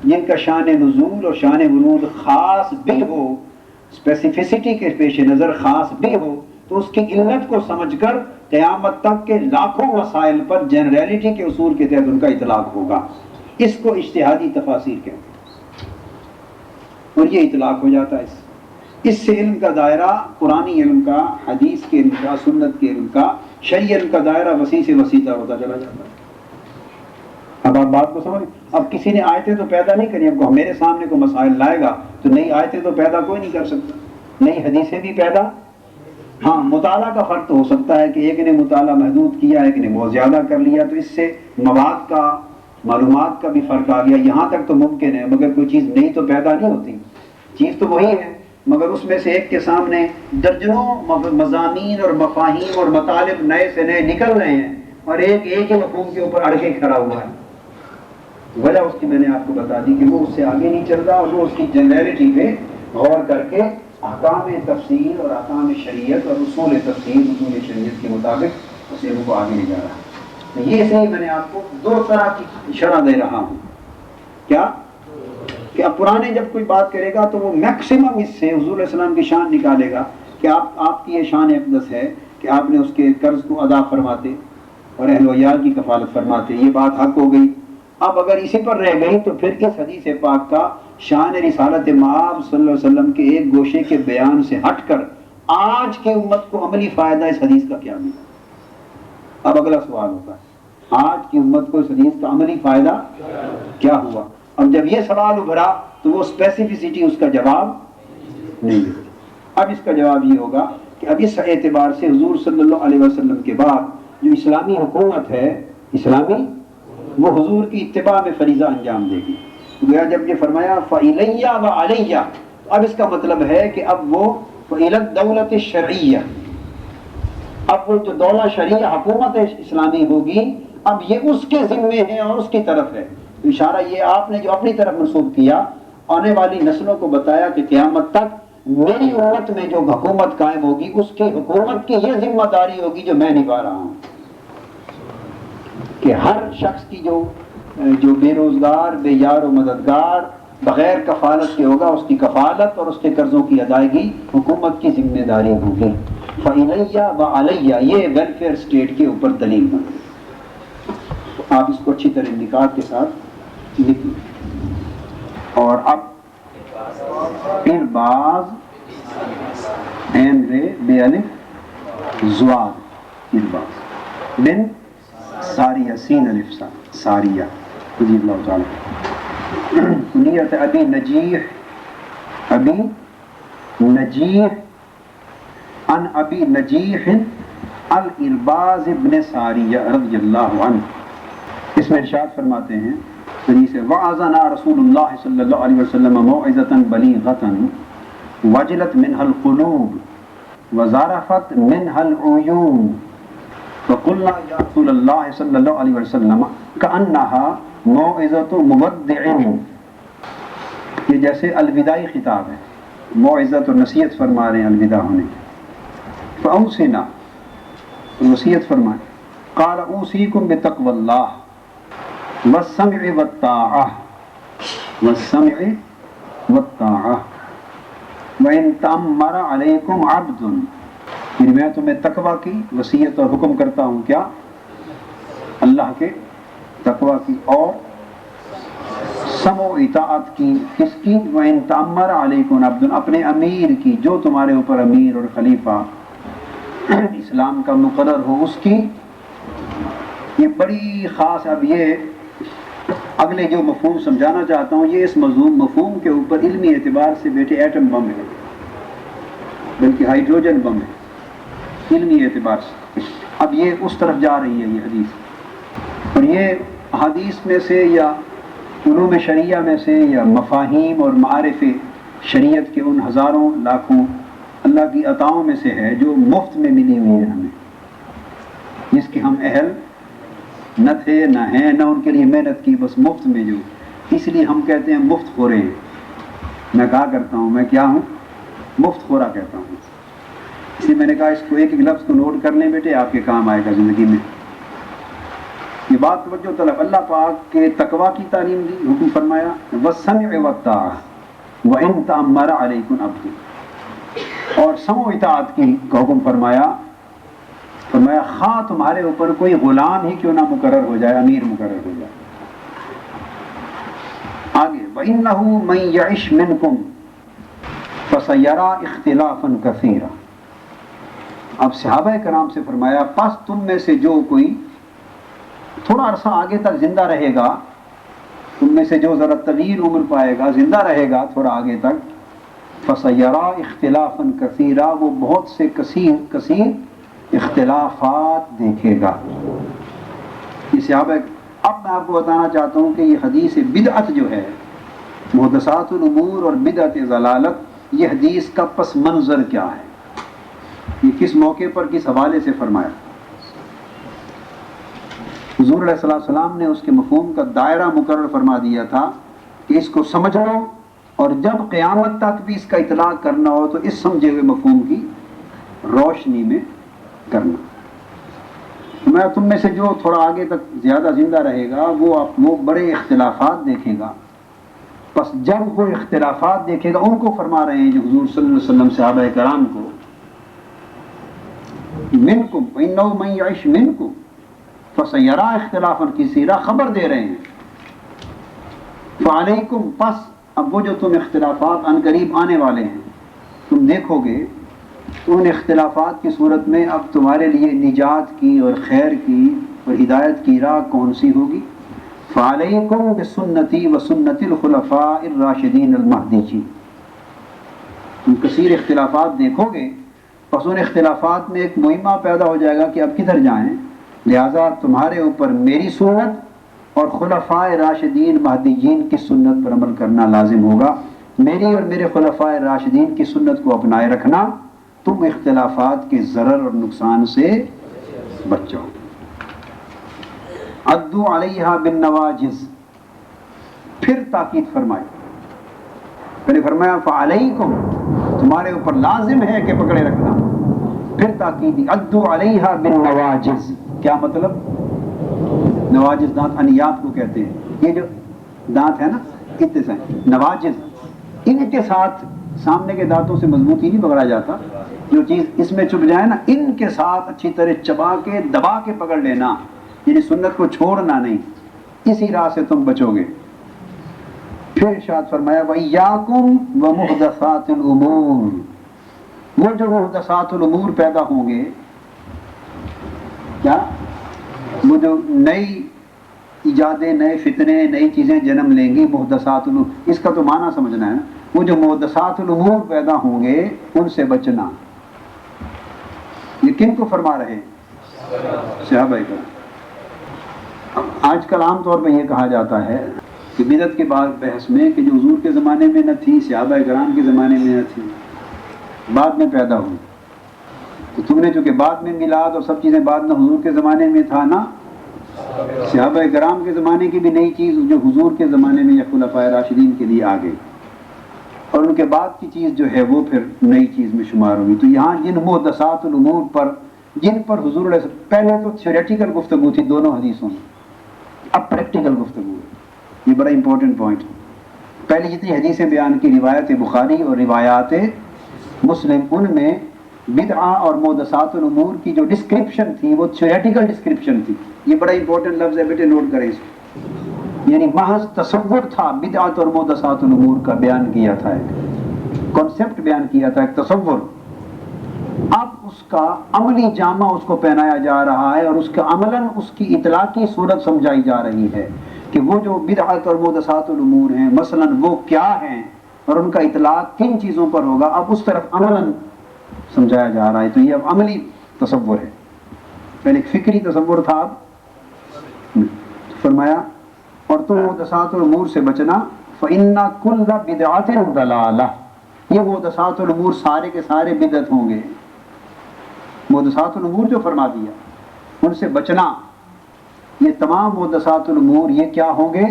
جن کا شان نزول اور شان ورود خاص بھی ہو، اسپیسیفسٹی کے پیش نظر خاص بھی ہو، تو اس کی علت کو سمجھ کر قیامت تک کے لاکھوں مسائل پر جنریلٹی کے اصول کے تحت ان کا اطلاق ہوگا۔ اس کو اجتہادی تفاسیر کہتے ہیں، اور یہ اطلاق ہو جاتا ہے۔ اس سے علم کا دائرہ، قرآنی علم کا، حدیث کے علم کا، سنت کے علم کا، شرعی علم کا دائرہ وسیع سے وسیع ہوتا چلا جاتا ہے۔ اب آپ بات کو سمجھ، اب کسی نے آیتیں تو پیدا نہیں کری، اب میرے سامنے کو مسائل لائے گا تو نئی آیتیں تو پیدا کوئی نہیں کر سکتا، نئی حدیثیں بھی پیدا، ہاں مطالعہ کا فرق تو ہو سکتا ہے کہ ایک نے مطالعہ محدود کیا، ایک نے بہت زیادہ کر لیا، تو اس سے مواد کا، معلومات کا بھی فرق آ گیا۔ یہاں تک تو ممکن ہے، مگر کوئی چیز نئی تو پیدا نہیں ہوتی، چیز تو وہی ہے، مگر اس میں سے ایک کے سامنے درجنوں مضامین اور مفاہیم اور مطالب نئے سے نئے نکل رہے ہیں، اور ایک ہی مفہوم کے اوپر اڑ کے کھڑا ہوا ہے۔ وجہ اس کی میں نے آپ کو بتا دی کہ وہ اس سے آگے نہیں چل رہا اور وہ اس کی جنریلٹی پہ غور کر کے احکام تفسیر اور احکام شریعت اور اصول شریعت کے مطابق اسے وہ آگے نہیں جا رہا. یہ سے ہی میں نے آپ کو دو طرح کی شرح دے رہا ہوں. کیا کہ اب پرانے جب کوئی بات کرے گا تو وہ میکسیمم اس سے حضور علیہ السلام کی شان نکالے گا کہ آپ کی یہ شان اقدس ہے کہ آپ نے اس کے قرض کو ادا فرماتے اور اہل و عیال کی کفالت فرماتے. یہ بات حق ہو گئی. اب اگر اسی پر رہ گئی تو پھر کس حدیث پاک کا شان رسالت مآب صلی اللہ علیہ وسلم کے ایک گوشے کے بیان سے ہٹ کر آج کی امت کو عملی فائدہ اس حدیث کا کیا ملا؟ اب اگلا سوال ہوتا ہے آج کی امت کو اس حدیث کا عملی فائدہ کیا ہوا؟ اب جب یہ سوال ابھرا تو وہ اسپیسیفسٹی اس کا جواب نہیں دیتی. اب اس کا جواب یہ ہوگا کہ اب اس اعتبار سے حضور صلی اللہ علیہ وسلم کے بعد جو اسلامی حکومت ہے اسلامی وہ حضور کی اتباع میں فریضہ انجام دے گی. گویا جب یہ فرمایا فَإِلَيَّ وَعَلَيَّ اب اس کا مطلب ہے کہ اب وہ فَإِلَى الدَّوْلَةِ الشَّرْعِيَّةِ اب وہ جو دولہ شرعیہ حکومت اسلامی ہوگی اب یہ اس کے ذمے ہے اور اس کی طرف ہے. اشارہ یہ آپ نے جو اپنی طرف منسوب کیا آنے والی نسلوں کو بتایا کہ قیامت تک میری امت میں جو حکومت قائم ہوگی اس کی حکومت کی یہ ذمہ داری ہوگی جو میں نبھا رہا ہوں کہ ہر شخص کی جو بے روزگار بے یار و مددگار بغیر کفالت کے ہوگا اس کی کفالت اور اس کے قرضوں کی ادائیگی حکومت کی ذمہ داری ہوگی. فَإِلَيَّ وَعَلَيَّ یہ ویلفیئر اسٹیٹ کے اوپر دلیل بن گئی. آپ اس کو اچھی طرح نکات کے ساتھ لکھیں. اور اب پھر باز این رے بے الف زواد پھر باز بن ساریہ سین الف سا ساریہ رضی اللہ تعالیٰ کنیت ابی نجیح ان ابی نجیح الارباز ابن ساریہ رضی اللہ عنہ. اس میں ارشاد فرماتے ہیں حدیث وعظنا رسول اللہ صلی اللہ علیہ وسلم موعظة بلیغة وجلت منها القلوب وزارفت منها العیون فقلنا یا رسول اللہ صلی اللہ علیہ وسلم كأنها موعظة مودع. یہ جیسے الوداعی خطاب ہے موعظت اور نصیحت فرما رہے ہیں الوداع ہونے کی. فأوصنا وصیت فرمائیں. قال اوصیکم بتقوى اللہ والسمع والطاعة وإن تأمر علیکم عبد. پھر میں تمہیں تقوی کی وصیت اور حکم کرتا ہوں کیا؟ اللہ کے تقوی کی اور سمع و اطاعت کی. کس کی؟ وإن تأمر علیکم عبد اپنے امیر کی جو تمہارے اوپر امیر اور خلیفہ اسلام کا مقرر ہو اس کی. یہ بڑی خاص اب یہ اگلے جو مفہوم سمجھانا چاہتا ہوں یہ اس مفہوم کے اوپر علمی اعتبار سے بیٹے ایٹم بم ہے بلکہ ہائیڈروجن بم ہے علمی اعتبار سے. اب یہ اس طرف جا رہی ہے یہ حدیث اور یہ حدیث میں سے یا علوم شریعہ میں سے یا مفاہیم اور معارف شریعت کے ان ہزاروں لاکھوں اللہ کی عطاؤں میں سے ہے جو مفت میں ملی ہوئی ہیں ہمیں جس کے ہم اہل نہ تھے نہ ہیں نہ ان کے لیے محنت کی بس مفت میں جو اس لیے ہم کہتے ہیں مفت خورے ہیں. میں کہا کرتا ہوں میں کیا ہوں مفت خورا کہتا ہوں. اس لیے میں نے کہا اس کو ایک ایک لفظ کو نوٹ کر لیں بیٹے آپ کے کام آئے گا زندگی میں. یہ بات توجہ طلب. اللہ پاک کے تقوی کی تعلیم دی حکم فرمایا والسمع والطاعة وإن تأمر علیکم عبد اور سمع و اطاعت کی حکم فرمایا خواہ تمہارے اوپر کوئی غلام ہی کیوں نہ مقرر ہو جائے امیر مقرر ہو جائے. آگے وَإِنَّهُ مَن يَعِشْ مِنْكُمْ فَسَيَرَى اخْتِلَافًا كَثِيرًا. اب صحابہ کرام سے فرمایا پس تم میں سے جو کوئی تھوڑا عرصہ آگے تک زندہ رہے گا تم میں سے جو ذرا طویل عمر پائے گا زندہ رہے گا تھوڑا آگے تک فَسَيَرَى اخْتِلَافًا كَثِيرًا وہ بہت سے کثیر اختلافات دیکھے گا. اب میں آپ کو بتانا چاہتا ہوں کہ یہ حدیث بدعت جو ہے محدثات الامور اور بدعت ضلالت یہ حدیث کا پس منظر کیا ہے یہ کس موقع پر کس حوالے سے فرمایا. حضور علیہ السلام نے اس کے مفہوم کا دائرہ مقرر فرما دیا تھا کہ اس کو سمجھ لو، اور جب قیامت تک بھی اس کا اطلاق کرنا ہو تو اس سمجھے ہوئے مفہوم کی روشنی میں کرنا۔ میں تم میں سے جو تھوڑا آگے تک زیادہ زندہ رہے گا وہ بڑے اختلافات دیکھے گا، پس جب وہ اختلافات دیکھے گا، ان کو فرما رہے ہیں جو حضور صلی اللہ علیہ وسلم صحابہ کرام کو، منکم انہ من یعش منکم فسیرا اختلافا کثیرا، خبر دے رہے ہیں، فعلیکم، پس اب وہ جو تم اختلافات عن قریب آنے والے ہیں تم دیکھو گے، تو ان اختلافات کی صورت میں اب تمہارے لیے نجات کی اور خیر کی اور ہدایت کی راہ کون سی ہوگی؟ فعلیکم بسنتی وسنت الخلفاء الراشدین المہدیین۔ تم کثیر اختلافات دیکھو گے، پس ان اختلافات میں ایک مہمہ پیدا ہو جائے گا کہ اب کدھر جائیں، لہٰذا تمہارے اوپر میری سنت اور خلفاء راشدین مہدیین کی سنت پر عمل کرنا لازم ہوگا۔ میری اور میرے خلفاء راشدین کی سنت کو اپنائے رکھنا، تم اختلافات کے ضرر اور نقصان سے بچ جاؤ۔ عدو علیہا بالنواجذ، پھر تاکید فرمائی، پہلے فرمایا فعلیکم، تمہارے اوپر لازم ہے کہ پکڑے رکھنا، پھر تاکید عدو علیہا بالنواجذ، کیا مطلب؟ نواجذ دانت انیات کو کہتے ہیں، یہ جو دانت ہے نا اتنے نواجذ، ان کے ساتھ سامنے کے دانتوں سے مضبوطی نہیں پکڑا جاتا، جو چیز اس میں چپ جائے نا ان کے ساتھ اچھی طرح چبا کے دبا کے پکڑ لینا، یعنی سنت کو چھوڑنا نہیں، اسی راہ سے تم بچو گے۔ پھر ارشاد فرمایا وَإِيَّاكُمْ وَمُحْدَثَاتِ الْأُمُورِ، وہ جو محدثات الامور پیدا ہوں گے، کیا وہ جو نئی ایجادیں، نئے فتنے، نئی چیزیں جنم لیں گی، محدثات الامور، اس کا تو معنی سمجھنا ہے، وہ جو محدثات الامور پیدا ہوں گے ان سے بچنا۔ یہ کن کو فرما رہے ہیں؟ صحابہ کرام۔ آج کل عام طور پہ یہ کہا جاتا ہے کہ بدعت کے بعد بحث میں کہ جو حضور کے زمانے میں نہ تھی، صحابہ کرام کے زمانے میں نہ تھی، بعد میں پیدا ہوئی، تو تم نے چونکہ بعد میں میلاد اور سب چیزیں بعد میں حضور کے زمانے میں تھا نا، صحابہ کرام کے زمانے کی بھی نئی چیز جو حضور کے زمانے میں یا خلفائے راشدین کے لیے آ گئی، اور ان کے بعد کی چیز جو ہے وہ پھر نئی چیز میں شمار ہوئی۔ تو یہاں جن محدثات الامور پر، جن پر حضور علیہ السلام، پہلے تو تھیوریٹیکل گفتگو تھی دونوں حدیثوں میں، اب پریکٹیکل گفتگو ہے، یہ بڑا امپورٹنٹ پوائنٹ ہے۔ پہلے جتنی حدیثیں بیان کی، روایت بخاری اور روایات مسلم، ان میں بدعہ اور محدثات الامور کی جو ڈسکرپشن تھی وہ تھیوریٹیکل ڈسکرپشن تھی۔ یہ بڑا امپورٹنٹ لفظ ہے، بیٹے نوٹ کریں اس کو، یعنی محض تصور تھا بدعت اور محدثات الامور کا، بیان کیا تھا، ایک کانسیپٹ بیان کیا تھا، ایک تصور۔ اب اس کا عملی جامہ اس کو پہنایا جا رہا ہے، اور اس کا عملاً اس کی اطلاقی صورت سمجھائی جا رہی ہے کہ وہ جو بدعت اور محدثات الامور ہیں مثلاً وہ کیا ہیں اور ان کا اطلاق کن چیزوں پر ہوگا، اب اس طرف عملاً سمجھایا جا رہا ہے۔ تو یہ اب عملی تصور ہے، پہلے ایک فکری تصور تھا، اب فرمایا اور تم محدثات الامور سے بچنا، فإن كل بدعة ضلالہ، یہ محدثات الامور سارے کے سارے بدعت ہوں گے۔ محدثات الامور جو فرما دیا ان سے بچنا، یہ تمام محدثات الامور یہ کیا ہوں گے؟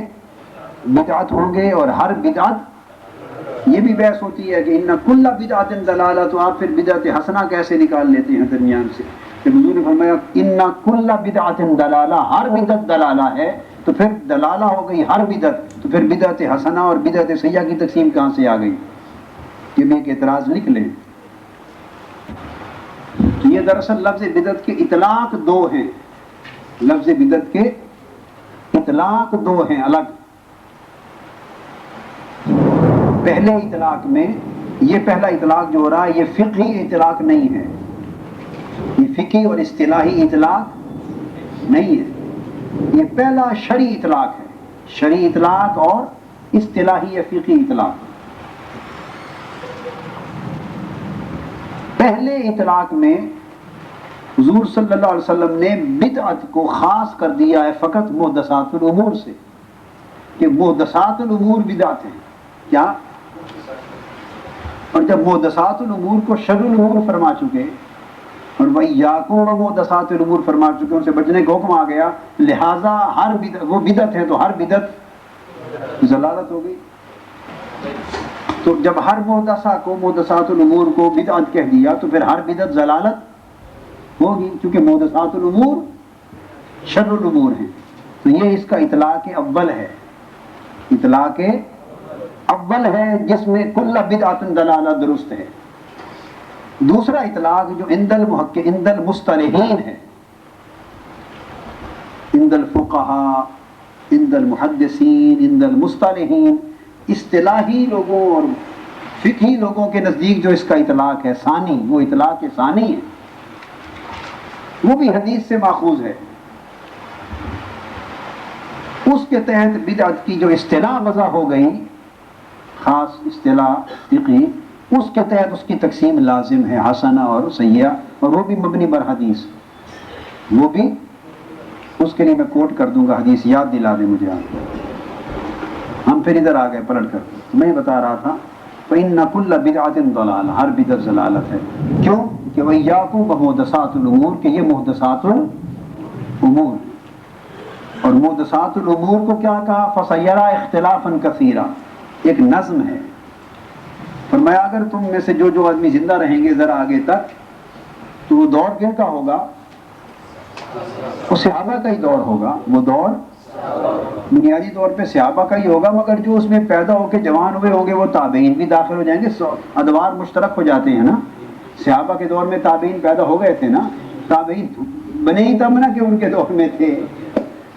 بدعت ہوں گے، اور ہر بدعت، یہ بھی بحث ہوتی ہے کہ ان کل بدعت ضلالہ، تو آپ پھر بدعت حسنہ کیسے نکال لیتے ہیں درمیان سے؟ کہ حضور نے فرمایا ان کل بدعت ضلالہ، ہر بدعت دلالہ ہے، تو پھر دلالہ ہو گئی ہر بدعت، تو پھر بدعت حسنہ اور بدعت سیئہ کی تقسیم کہاں سے آ گئی؟ یہ بھی ایک اعتراض لکھ لیں۔ تو یہ دراصل لفظ بدعت کے اطلاق دو ہیں، لفظ بدعت کے اطلاق دو ہیں الگ۔ پہلے اطلاق میں، یہ پہلا اطلاق جو ہو رہا ہے یہ فقہی اطلاق نہیں ہے، یہ فقہی اور اصطلاحی اطلاق نہیں ہے، یہ پہلا شرعی اطلاق ہے، شرعی اطلاق اور اصطلاحی یا فقہی اطلاق۔ پہلے اطلاق میں حضور صلی اللہ علیہ وسلم نے بدعت کو خاص کر دیا ہے فقط محدثات الامور سے، کہ محدثات الامور بدعت ہیں، کیا؟ اور جب محدثات الامور کو شر الامور فرما چکے اور وَإِيَّاكُمْ وَمُحْدَثَاتِ الْأُمُورِ فرما چکے ان سے بچنے کا حکم آ گیا، لہٰذا ہر بدعت وہ بدعت ہے تو ہر بدعت ضلالت ہو گئی۔ تو جب ہر محدثہ کو محدثات الامور کو بدعت کہہ دیا تو پھر ہر بدعت ضلالت ہوگی، کیونکہ محدثات الامور شر الامور ہیں۔ تو یہ اس کا اطلاق اول ہے، اطلاق اول ہے جس میں کل بدعت ضلالہ درست ہے۔ دوسرا اطلاق جو عند المصطلحین ہے، عند الفقہاء، عند المحدثین، عند المصطلحین، اصطلاحی لوگوں اور فقہی لوگوں کے نزدیک جو اس کا اطلاق ہے ثانی، وہ اطلاق ثانی ہے، وہ بھی حدیث سے ماخوذ ہے۔ اس کے تحت بدعت کی جو اصطلاح وضع ہو گئی، خاص اصطلاح فقہی، اس کے تحت اس کی تقسیم لازم ہے حسنہ اور سیئہ، اور وہ بھی مبنی بر حدیث۔ وہ بھی اس کے لیے میں کوٹ کر دوں گا، حدیث یاد دلا دیں مجھے آپ۔ ہم پھر ادھر آ گئے پلٹ کر، میں بتا رہا تھا فَإِنَّ كُلَّ بِدْعَةٍ ضَلَالَةٍ، ہر بدعت ضلالت ہے۔ کیوں کہ وَإِيَّاكُمْ وَمُحْدَثَاتِ الْأُمُورِ، کہ یہ محدثات الامور، اور محدثات الامور کو کیا کہا؟ فَسَيَرَى اخْتِلَافًا كَثِيرًا، ایک نظم ہے۔ فرمایا اگر تم میں سے جو آدمی زندہ رہیں گے ذرا آگے تک، تو وہ دور کن کا ہوگا؟ وہ صحابہ کا ہی دور ہوگا، وہ دور بنیادی طور پہ صحابہ کا ہی ہوگا، مگر جو اس میں پیدا ہو کے جوان ہوئے ہوں گے وہ تابعین بھی داخل ہو جائیں گے، ادوار مشترک ہو جاتے ہیں نا۔ صحابہ کے دور میں تابعین پیدا ہو گئے تھے نا، تابعین بنے ہی تب نا کہ ان کے دور میں تھے،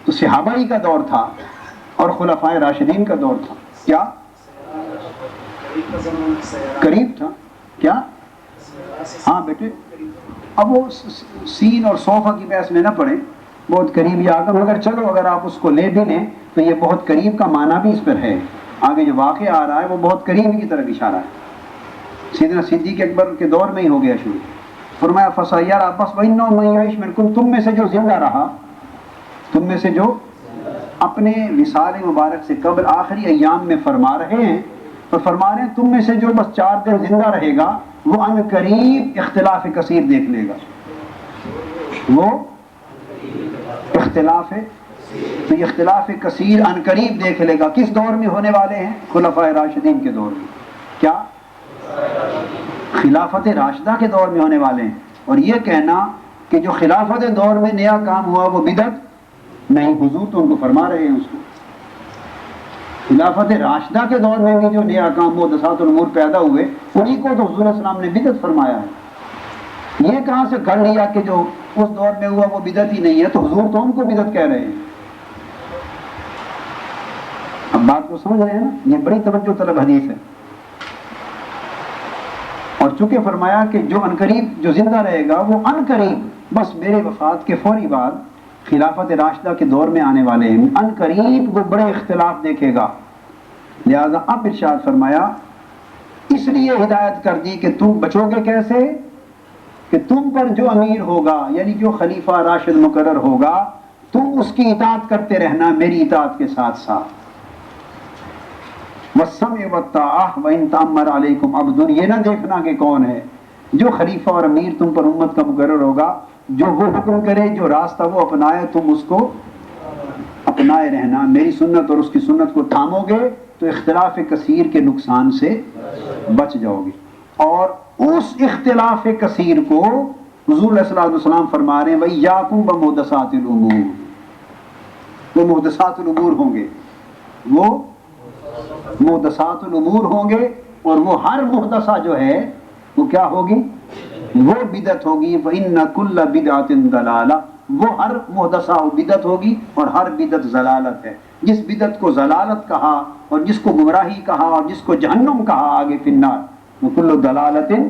تو صحابہ ہی کا دور تھا اور خلفائے راشدین کا دور تھا۔ کیا قریب تھا؟ کیا؟ ہاں بیٹے، اب وہ سین اور صوفہ کی بحث میں نہ پڑے، بہت قریب ہی آگا، مگر چلو اگر آپ اس کو لے بھی لیں تو یہ بہت قریب کا معنی بھی اس پر ہے۔ آگے جو واقعہ آ رہا ہے وہ بہت قریب کی طرف اشارہ ہے، سیدنا صدیق اکبر کے دور میں ہی ہو گیا شروع۔ فرمایا فَسَيَرَى، بس وَإِنَّهُ مَن يَعِشْ مِنكُمْ، تم میں سے جو زندہ رہا، تم میں سے جو اپنے وصال مبارک سے قبل آخری ایام میں فرما رہے ہیں، اور فرما رہے ہیں تم میں سے جو بس 4 دن زندہ رہے گا وہ ان قریب اختلاف کثیر دیکھ لے گا، وہ اختلاف ہے تو یہ اختلاف کثیر ان قریب دیکھ لے گا۔ کس دور میں ہونے والے ہیں؟ خلفائے راشدین کے دور میں۔ کیا؟ خلافت راشدہ کے دور میں ہونے والے ہیں۔ اور یہ کہنا کہ جو خلافت دور میں نیا کام ہوا وہ بدعت نہیں، حضور تو ان کو فرما رہے ہیں اس کو۔ خلافت راشدہ کے دور میں بھی جو نیا کام محدثات الامور پیدا ہوئے، انہی کو تو حضور صلی اللہ علیہ وسلم نے بدعت فرمایا ہے۔ یہ کہاں سے کر لیا کہ جو اس دور میں ہوا وہ بدعت ہی نہیں ہے، تو حضور تو ان کو بدعت کہہ رہے ہیں۔ اب بات کو سمجھ رہے ہیں نا؟ یہ بڑی توجہ طلب حدیث ہے۔ اور چونکہ فرمایا کہ جو عنقریب جو زندہ رہے گا وہ عنقریب، بس میرے وفات کے فوری بعد خلافت راشدہ کے دور میں آنے والے ہیں، عنقریب وہ بڑے اختلاف دیکھے گا۔ لہذا اب ارشاد فرمایا اس لیے ہدایت کر دی کہ تم بچو گے کیسے؟ کہ تم پر جو امیر ہوگا، یعنی جو خلیفہ راشد مقرر ہوگا، تم اس کی اطاعت کرتے رہنا میری اطاعت کے ساتھ ساتھ۔ وَالسَّمْعِ وَالطَّاعَةِ وَإِن تَأَمَّرَ عَلَيْكُمْ عَبْدٌ، یہ نہ دیکھنا کہ کون ہے، جو خلیفہ اور امیر تم پر امت کا مقرر ہوگا، جو وہ حکم کرے، جو راستہ وہ اپنائے، تم اس کو اپنائے رہنا، میری سنت اور اس کی سنت کو تھامو گے تو اختلاف کثیر کے نقصان سے بچ جاؤ گے۔ اور اس اختلاف کثیر کو حضور علیہ الصلوۃ والسلام فرما رہے ہیں وَإِيَّاكُمْ وَمُحْدَثَاتِ الْأُمُورِ، وہ محدثات الامور ہوں گے، وہ محدثات الامور ہوں گے، اور وہ ہر محدثہ جو ہے وہ کیا ہوگی؟ وہ بدعت ہوگی۔ فَإِنَّ كُلَّ بِدْعَةٍ ضَلَالَةٍ، وہ ہر محدثہ بدعت ہوگی اور ہر بدعت ضلالت ہے۔ جس بدعت کو ضلالت کہا اور جس کو گمراہی کہا اور جس کو جہنم کہا آگے فی النار، وَكُلُّ ضَلَالَةٍ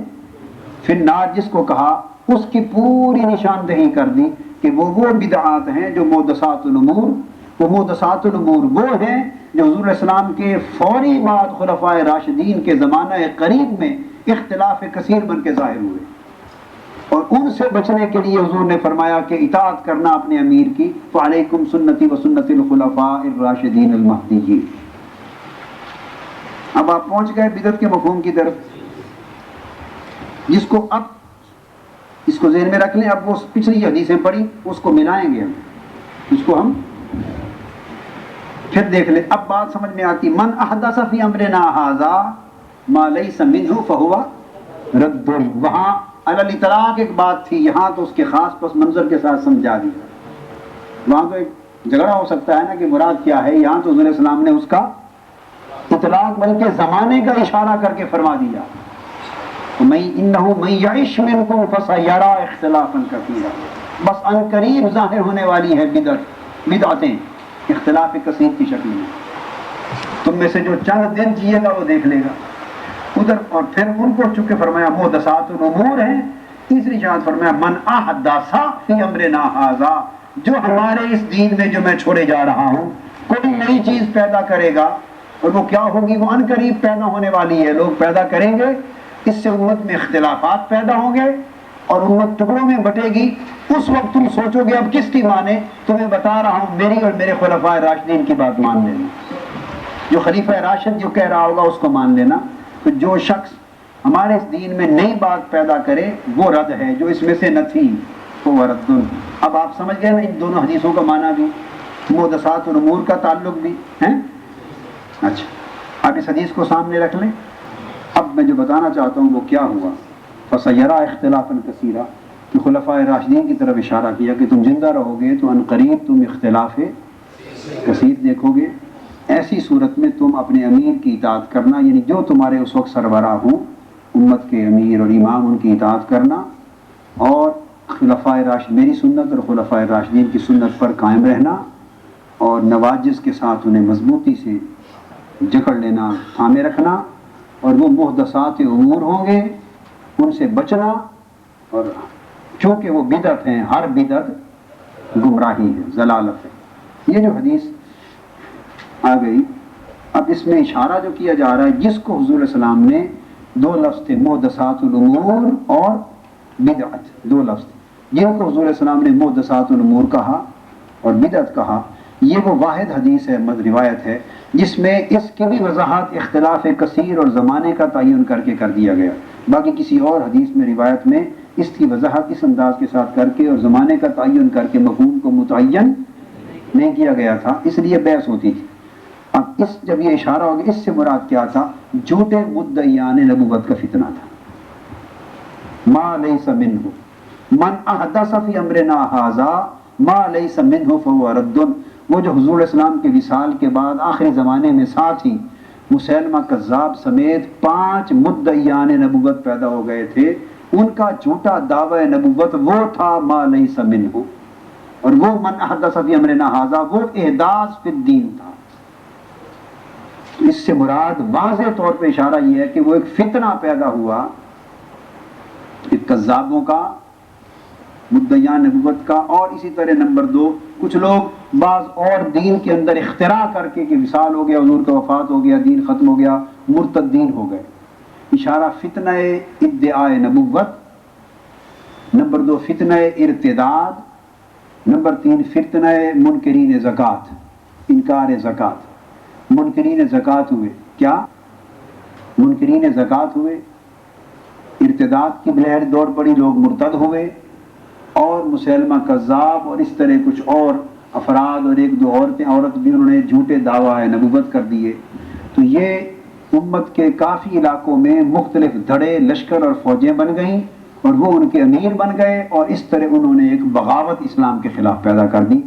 فی النار جس کو کہا، اس کی پوری نشاندہی کر دی کہ وہ بدعات ہیں جو محدثات الامور، وہ محدثات الامور وہ ہیں جو حضور علیہ السلام کے فوری بعد خلفائے راشدین کے زمانہ قریب میں اختلاف کثیر بن کے ظاہر ہوئے، اور ان سے بچنے کے لیے حضور نے فرمایا کہ اطاعت کرنا اپنے امیر کی، فعلیکم سنتی و سنت الخلفاء الراشدین المہدیین۔ اب آپ پہنچ گئے بدعت کے مفہوم کی طرف، جس کو اب اس کو ذہن میں رکھ لیں. اب وہ پچھلی حدیثیں پڑھی اس کو ملائیں گے ہم, اس کو ہم پھر دیکھ لیں. اب بات سمجھ میں آتی. من احدث فی امرنا ھذا ما لیس منہ فہو رد. وہاں علی الاطلاق ایک بات تھی, یہاں تو اس کے خاص پس منظر کے ساتھ سمجھا دیا. وہاں تو ایک جھگڑا ہو سکتا ہے نا کہ مراد کیا ہے. یہاں تو حضور علیہ السلام نے اس کا اطلاق بلکہ زمانے کا اشارہ کر کے فرما دیا. انہو من یعش منکم فسیرا اختلافا کثیرا. بس ان قریب ظاہر ہونے والی ہے بدعتیں اختلاف کثیر کی شکل میں. تم میں سے جو چند دن جیے گا وہ دیکھ لے گا ادھر. اور پھر ان کو چونکہ فرمایا محدثات الامور ہیں, تیسری شاید فرمایا من احدث فی امرنا ھذا, جو ہمارے اس دین میں جو میں چھوڑے جا رہا ہوں کوئی نئی چیز پیدا کرے گا. اور وہ کیا ہوگی؟ وہ ان قریب پیدا ہونے والی ہے. لوگ پیدا کریں گے, اس سے امت میں اختلافات پیدا ہوں گے اور امت ٹکڑوں میں بٹے گی. اس وقت تم سوچو گے اب کس کی مانے. تمہیں بتا رہا ہوں میری اور میرے خلفائے راشدین کی بات مان لینا. جو خلیفہ راشد جو کہہ رہا ہوگا اس کو مان لینا. تو جو شخص ہمارے اس دین میں نئی بات پیدا کرے وہ رد ہے, جو اس میں سے نہ تھی وہ رد. اب آپ سمجھ گئے نا ان دونوں حدیثوں کا معنی بھی, محدثات الامور کا تعلق بھی ہے. اچھا, آپ اس حدیث کو سامنے رکھ لیں. اب میں جو بتانا چاہتا ہوں وہ کیا ہوا. فسیرا اختلافا کثیرا, کہ خلفائے راشدین کی طرف اشارہ کیا کہ تم زندہ رہو گے تو ان قریب تم اختلاف کثیر دیکھو گے. ایسی صورت میں تم اپنے امیر کی اطاعت کرنا, یعنی جو تمہارے اس وقت سربراہ ہوں امت کے امیر اور امام, ان کی اطاعت کرنا اور خلفائے راشد میری سنت اور خلفائے راشدین کی سنت پر قائم رہنا اور نواجذ کے ساتھ انہیں مضبوطی سے جکڑ لینا, تھامے رکھنا. اور وہ محدثات امور ہوں گے ان سے بچنا, اور چونکہ وہ بدعت ہیں, ہر بدعت گمراہی ہے, ضلالت ہے. یہ جو حدیث آ گئی, اب اس میں اشارہ جو کیا جا رہا ہے جس کو حضور علیہ السلام نے دو لفظ تھے محدثات الامور اور بدعت, دو لفظ تھے جن کو حضور علیہ السلام نے محدثات الامور کہا اور بدعت کہا. یہ وہ واحد حدیث ہے, روایت ہے جس میں اس کی بھی وضاحت اختلاف کثیر اور زمانے کا تعین کر کے کر دیا گیا. باقی کسی اور حدیث میں روایت میں اس کی وضاحت اس انداز کے ساتھ کر کے اور زمانے کا تعین کر کے مفہوم کو متعین نہیں کیا گیا تھا, اس لیے بحث ہوتی تھی. اب اس جب یہ اشارہ ہو گیا, اس سے مراد کیا تھا؟ جھوٹے مدعیان نبوت کا فتنہ تھا. ما لیس منہ من احدث فی امرنا ھذا ما لیس منہ فہو رد. وہ جو حضور علیہ السلام کے وصال کے بعد آخری زمانے میں ساتھ ہی مسیلمہ کذاب سمیت 5 مدعیان نبوت پیدا ہو گئے تھے, ان کا جھوٹا دعوی نبوت وہ تھا ما لیس منہ, اور وہ من احدث فی امرنا ھذا وہ احداث فی الدین تھا. اس سے مراد واضح طور پہ اشارہ یہ ہے کہ وہ ایک فتنہ پیدا ہوا ایک کذابوں کا, مدعیان نبوت کا. اور اسی طرح نمبر 2 کچھ لوگ بعض اور دین کے اندر اختراع کر کے کہ وصال ہو گیا, حضور کا وفات ہو گیا, دین ختم ہو گیا, مرتدین ہو گئے. اشارہ فتنہ ادعاء نبوت, نمبر 2 فتنہ ارتداد, نمبر 3 فتنہ منکرین زکوٰۃ, انکار زکوٰۃ. منکرین زکوٰۃ ہوئے, کیا منکرین زکوٰۃ ہوئے, ارتداد کی لہر دوڑ پڑی, لوگ مرتد ہوئے, اور مسیلمہ کذاب اور اس طرح کچھ اور افراد اور 1-2 عورت بھی انہوں نے جھوٹے دعویٰ نبوت کر دیے. تو یہ امت کے کافی علاقوں میں مختلف دھڑے, لشکر اور فوجیں بن گئیں اور وہ ان کے امیر بن گئے, اور اس طرح انہوں نے ایک بغاوت اسلام کے خلاف پیدا کر دی.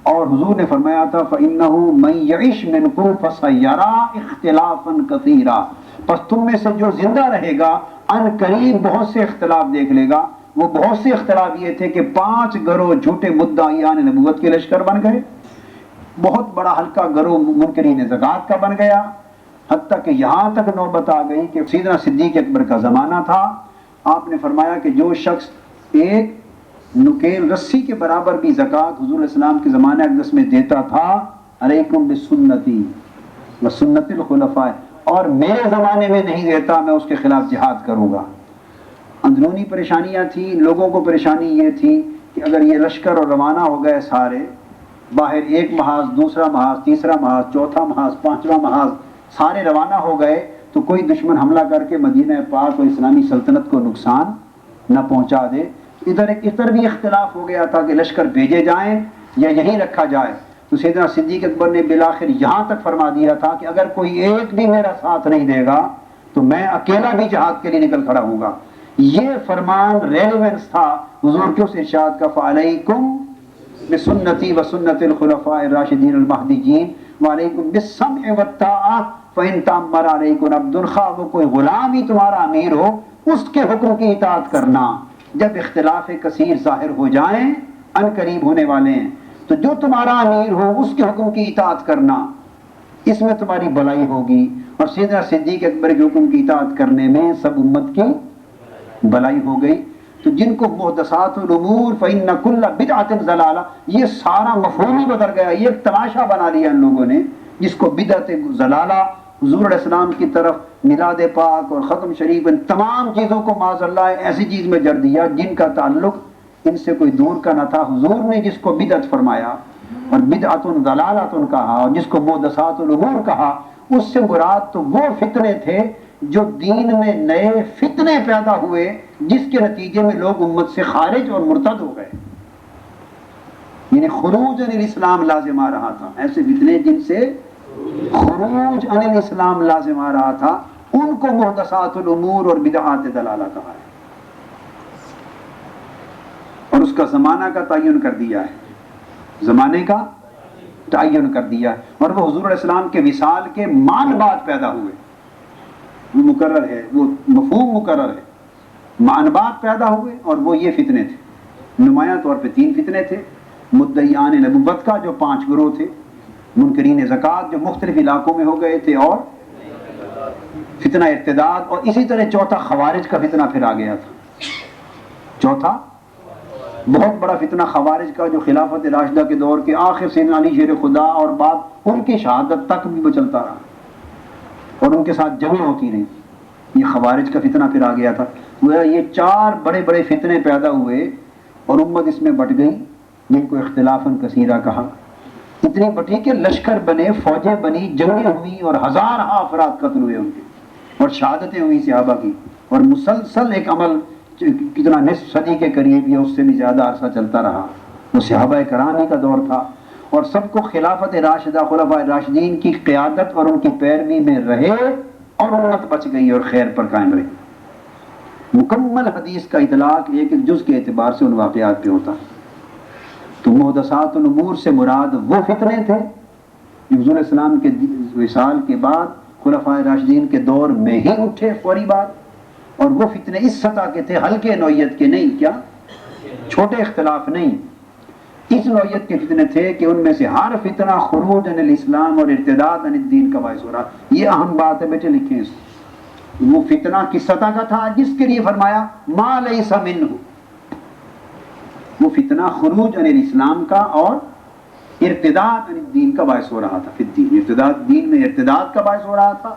اور حضور نے فرمایا تھا فَإِنَّهُ مَن يَعِشْ مِنْكُمْ فَسَيَرَىٰ اخْتِلَافًا كَثِيرًا, پس تم میں سے جو زندہ رہے گا ان قریب بہت سے اختلاف دیکھ لے گا. وہ بہت سے اختلاف یہ تھے کہ 5 گروہ جھوٹے مدعیان نبوت کے لشکر بن گئے, بہت بڑا ہلکا گروہ منکرین زکوٰۃ کا بن گیا, حتیٰ کہ یہاں تک نوبت آ گئی کہ سیدنا صدیق اکبر کا زمانہ تھا. آپ نے فرمایا کہ جو شخص ایک نکیل رسی کے برابر بھی زکوٰۃ حضور علیہ السلام کے زمانہ اقدس میں دیتا تھا, علیکم بسنتی و سنت الخلفاء, اور میرے زمانے میں نہیں دیتا میں اس کے خلاف جہاد کروں گا. اندرونی پریشانیاں تھیں, لوگوں کو پریشانی یہ تھی کہ اگر یہ لشکر اور روانہ ہو گئے سارے باہر, ایک محاذ, دوسرا محاذ, تیسرا محاذ, چوتھا محاذ, 5واں محاذ, سارے روانہ ہو گئے تو کوئی دشمن حملہ کر کے مدینہ پاک اور اسلامی سلطنت کو نقصان نہ پہنچا دے. ادھر بھی اختلاف ہو گیا تھا کہ لشکر بھیجے جائیں یا یہیں رکھا جائے، تو سیدنا صدیق اکبر نے بالآخر یہاں تک فرما دیا تھا کہ اگر کوئی ایک بھی میرا ساتھ نہیں دے گا تو میں اکیلا بھی جہاد کے لیے نکل کھڑا ہوں گا۔ یہ فرمان ریلیونس تھا حضور کے اس ارشاد کا، فعلیکم بسنتی وسنت الخلفاء الراشدین المہدیین وعلیکم بالسمع والطاعہ فإن تأمر علیکم عبد، خواہ وہ کوئی غلام ہی تمہارا امیر ہو اس کے حکم کی اطاعت کرنا۔ جب اختلاف کثیر ظاہر ہو جائیں، ان قریب ہونے والے ہیں، تو جو تمہارا امیر ہو اس کے حکم کی اطاعت کرنا، اس میں تمہاری بھلائی ہوگی۔ اور سیدنا صدیق اکبر کے حکم کی اطاعت کرنے میں سب امت کی بھلائی ہو گئی۔ تو جن کو محدثات الامور فإن كل بدعۃ ضلالہ، یہ سارا مفہوم ہی بدل گیا، یہ ایک تماشا بنا لیا ان لوگوں نے، جس کو بدعت ضلالہ، حضور علیہ السلام کی طرف میلاد پاک اور ختم شریف، ان تمام چیزوں کو معاذ اللہ ایسی چیز میں جر دیا جن کا تعلق ان سے کوئی دور کا نہ تھا۔ حضور نے جس کو بدعت فرمایا اور بدعۃ ضلالۃ کہا، اور جس کو محدثات الامور کہا، اس سے مراد تو وہ فتنے تھے جو دین میں نئے فتنے پیدا ہوئے، جس کے نتیجے میں لوگ امت سے خارج اور مرتد ہو گئے، یعنی خروج عن الاسلام لازم آ رہا تھا۔ ایسے فتنے جن سے خروج عن الاسلام لازم آ رہا تھا، ان کو محدثات الامور اور بدعات ضلالہ کہا ہے، اور اس کا زمانہ کا تعین کر دیا ہے، زمانے کا تعین کر دیا ہے، اور وہ حضور علیہ السلام کے وصال کے مان بعد پیدا ہوئے، وہ مقرر ہے، وہ مفہوم مقرر ہے، مان بعد پیدا ہوئے، اور وہ یہ فتنے تھے۔ نمایاں طور پہ 3 فتنے تھے، مدعیان نبوت کا جو 5 گروہ تھے، منکرین زکوٰۃ جو مختلف علاقوں میں ہو گئے تھے، اور فتنہ ارتداد، اور اسی طرح چوتھا خوارج کا فتنہ پھر آ گیا تھا۔ چوتھا بہت بڑا فتنہ خوارج کا، جو خلافت راشدہ کے دور کے آخر سیدنا علی شیر خدا اور بعد ان کی شہادت تک بھی چلتا رہا، اور ان کے ساتھ جنگیں ہوتی رہیں، یہ خوارج کا فتنہ پھر آ گیا تھا۔ یہ 4 بڑے بڑے فتنے پیدا ہوئے، اور امت اس میں بٹ گئی، جن کو اختلافاً کثیرہ کہا۔ اتنی بٹی کہ لشکر بنے، فوجیں بنی، جنگیں ہوئی، اور ہزارہ افراد قتل ہوئے ان کے، اور شہادتیں ہوئی صحابہ کی، اور مسلسل ایک عمل کتنا نصف صدی کے قریب یا اس سے بھی زیادہ عرصہ چلتا رہا، وہ صحابہ کرام کا دور تھا، اور سب کو خلافت راشدہ، خلفاء راشدین کی قیادت اور ان کی پیروی میں رہے، اور امت بچ گئی اور خیر پر قائم رہی۔ مکمل حدیث کا اطلاق ایک ایک جز کے اعتبار سے ان واقعات پہ ہوتا۔ تو محدثات الامور سے مراد وہ فتنے تھے جو حضور علیہ السلام کے وصال کے بعد خلفاء راشدین کے دور میں ہی اٹھے فوری بعد، اور وہ فتنے اس سطح کے تھے، ہلکے نوعیت کے نہیں، کیا چھوٹے اختلاف نہیں، اس نوعیت کے فتنے تھے کہ ان میں سے ہر فتنہ خروج عن الاسلام اور ارتداد عن الدین کا باعث ہو رہا۔ یہ اہم بات ہے، بیٹے لکھیں اس کو۔ وہ فتنہ کس سطح کا تھا؟ جس کے لیے فرمایا ما لیس منہ، وہ فتنہ خروج عن الاسلام کا اور ارتداد عن الدین کا باعث ہو رہا تھا، فی الدین، ارتداد دین میں ارتداد کا باعث ہو رہا تھا،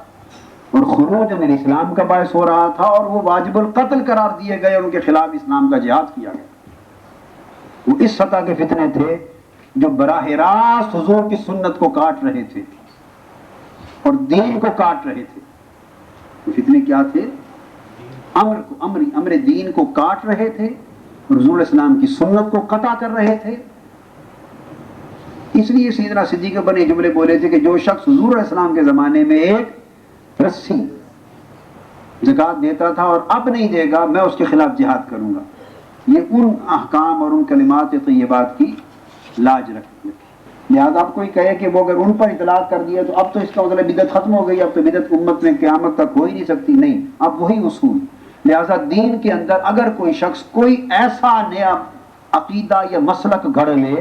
اور خروج عن الاسلام کا باعث ہو رہا تھا، اور وہ واجب القتل قرار دیے گئے، اور ان کے خلاف اسلام کا جہاد کیا گیا۔ وہ اس سطح کے فتنے تھے جو براہ راست حضور کی سنت کو کاٹ رہے تھے اور دین کو کاٹ رہے تھے۔ وہ فتنے کیا تھے؟ امر دین کو کاٹ رہے تھے، اور حضور علیہ السلام کی سنت کو قطع کر رہے تھے۔ اس لیے سیدنا صدیق اکبر نے جملے بولے تھے کہ جو شخص حضور علیہ السلام کے زمانے میں ایک رسی زکوٰۃ دیتا تھا اور اب نہیں دے گا، میں اس کے خلاف جہاد کروں گا۔ یہ ان احکام اور ان کلمات طیبات کی لاج رکھتی ہے۔ لہٰذا آپ کوئی کہے کہ وہ اگر ان پر اطلاق کر دیا تو اب تو اس کا مطلب بدعت ختم ہو گئی، اب تو بدعت امت میں قیامت تک ہو ہی نہیں سکتی، نہیں، اب وہی اصول۔ لہٰذا دین کے اندر اگر کوئی شخص کوئی ایسا نیا عقیدہ یا مسلک گھڑ لے،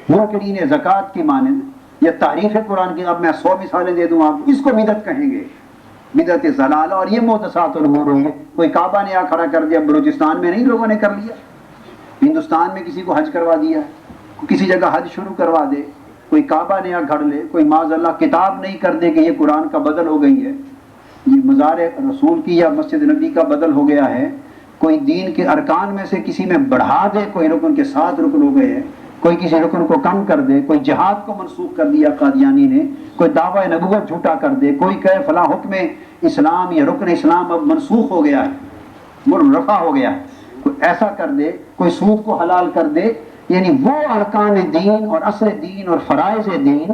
منکرین زکوٰۃ کی مانند یا تعریف قرآن کی، اب میں 100 مثالیں دے دوں آپ، اس کو بدعت کہیں گے، بدعت ضلالہ، اور یہ محدثات الامور ہوں گے۔ کوئی کعبہ نیا کھڑا کر دیا، بلوچستان میں نہیں لوگوں نے کر لیا، ہندوستان میں کسی کو حج کروا دیا، کسی جگہ حج شروع کروا دے، کوئی کعبہ نیا گھڑ لے، کوئی معاذ اللہ کتاب نہیں کر دے کہ یہ قرآن کا بدل ہو گئی ہے، یہ مزار رسول کی یا مسجد نبی کا بدل ہو گیا ہے، کوئی دین کے ارکان میں سے کسی میں بڑھا دے، کوئی رکن کے 7 رکن ہو گئے ہیں، کوئی کسی رکن کو کم کر دے، کوئی جہاد کو منسوخ کر دیا قادیانی نے، کوئی دعویٰ نبوت جھوٹا کر دے، کوئی کہے فلاں حکم اسلام یا رکن اسلام اب منسوخ ہو گیا ہے، رفع ہو گیا ہے، کوئی ایسا کر دے، کوئی سود کو حلال کر دے، یعنی وہ ارکان دین اور اصل دین اور فرائض دین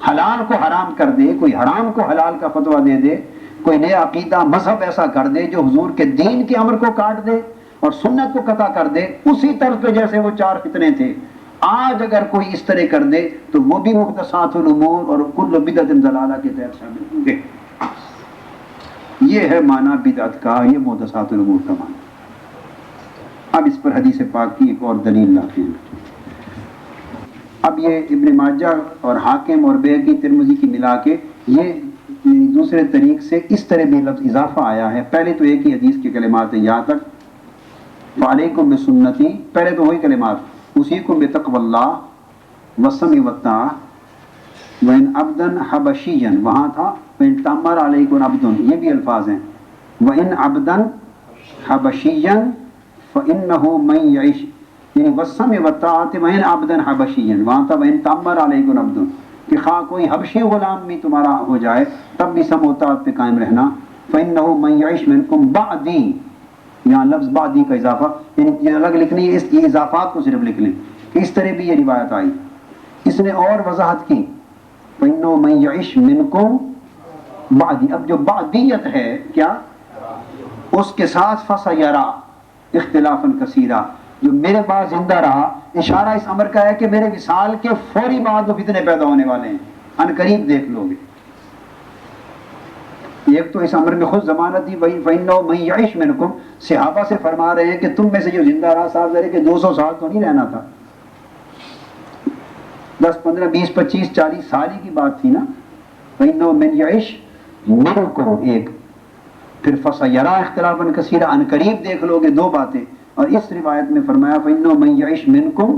حلال کو حرام کر دے، کوئی حرام کو حلال کا فتویٰ دے دے، کوئی نیا عقیدہ مذہب ایسا کر دے جو حضور کے دین کے امر کو کاٹ دے اور سنت کو قطع کر دے، اسی طرز پہ جیسے وہ 4 فتنے تھے، آج اگر کوئی اس طرح کر دے تو وہ بھی محدثات الامور اور کل بدعت ضلالہ کے تحت شامل ہوں گے۔ یہ ہے معنی بدعت کا، یہ محدثات الامور کا معنی۔ اب اس پر حدیث پاک کی ایک اور دلیل لاتے ہیں۔ اب یہ ابن ماجہ اور حاکم اور بیہقی ترمذی کی ملا کے یہ دوسرے طریق سے اس طرح بھی لفظ اضافہ آیا ہے۔ پہلے تو ایک ہی حدیث کے کلمات ہیں یہاں تک، فعلیکم بسنتی، پہلے تو وہی کلمات، اصیکم بتقوی اللہ والسمع والطاعہ وَإِنْ عَبْدًا حَبَشِيًّا، وہاں تھا وَإِنْ تَأْمَّرَ عَلَيْكُمْ عَبْدٌ، یہ بھی الفاظ ہیں، وَإِنْ عَبْدًا حَبَشِيًّا فَإِنَّهُ مَنْ يَعِشْ، یعنی والسمع والطاعة وَإِنْ عَبْدًا حَبَشِيًّا، وہاں تھا وَإِنْ تَأْمَّرَ عَلَيْكُمْ عَبْدٌ، کہ خواہ کوئی حبشی غلام بھی تمہارا ہو جائے تب بھی سمع و طاعت پہ قائم رہنا۔ فَإِنَّهُ مَنْ يَعِشْ مِنْكُمْ بَعْدِي، یہاں لفظ بعدی کا اضافہ، یعنی یہ الگ لکھنی ہے، یہ اضافات کو صرف لکھ لیں کہ اس طرح بھی یہ روایت آئی۔ اس نے اور وضاحت کی فَإِنَّهُ مَنْ يَعِشْ مِنْكُمْ بَعْدِي، اب جو بعدیت ہے کیا، اس کے ساتھ فَسَيَرَى اختلافاً کثیرا، جو میرے بعد زندہ رہا، اشارہ اس امر کا ہے کہ میرے وصال کے فوری بعد وہ فتنے پیدا ہونے والے ہیں، ان قریب دیکھ لو گے۔ ایک تو اس امر میں خود ضمانت دی، فَإِنَّهُ مَنْ يَعِشْ مِنْكُمْ، صحابہ سے فرما رہے ہیں کہ تم میں سے جو زندہ رہا، صاحب ذرے کہ 200 سال تو نہیں رہنا تھا، 10 15 20 25 40 سال ہی کی بات تھی نا۔ فَإِنَّهُ مَنْ يَعِشْ مِنْكُمْ ایک، پھر فَسَيَرَى اختلافاً کثیرا، ان قریب دیکھ لو گے، دو باتیں۔ اور اس روایت میں فرمایا فَإِنَّهُ مَنْ يَعِشْ مِنْكُمْ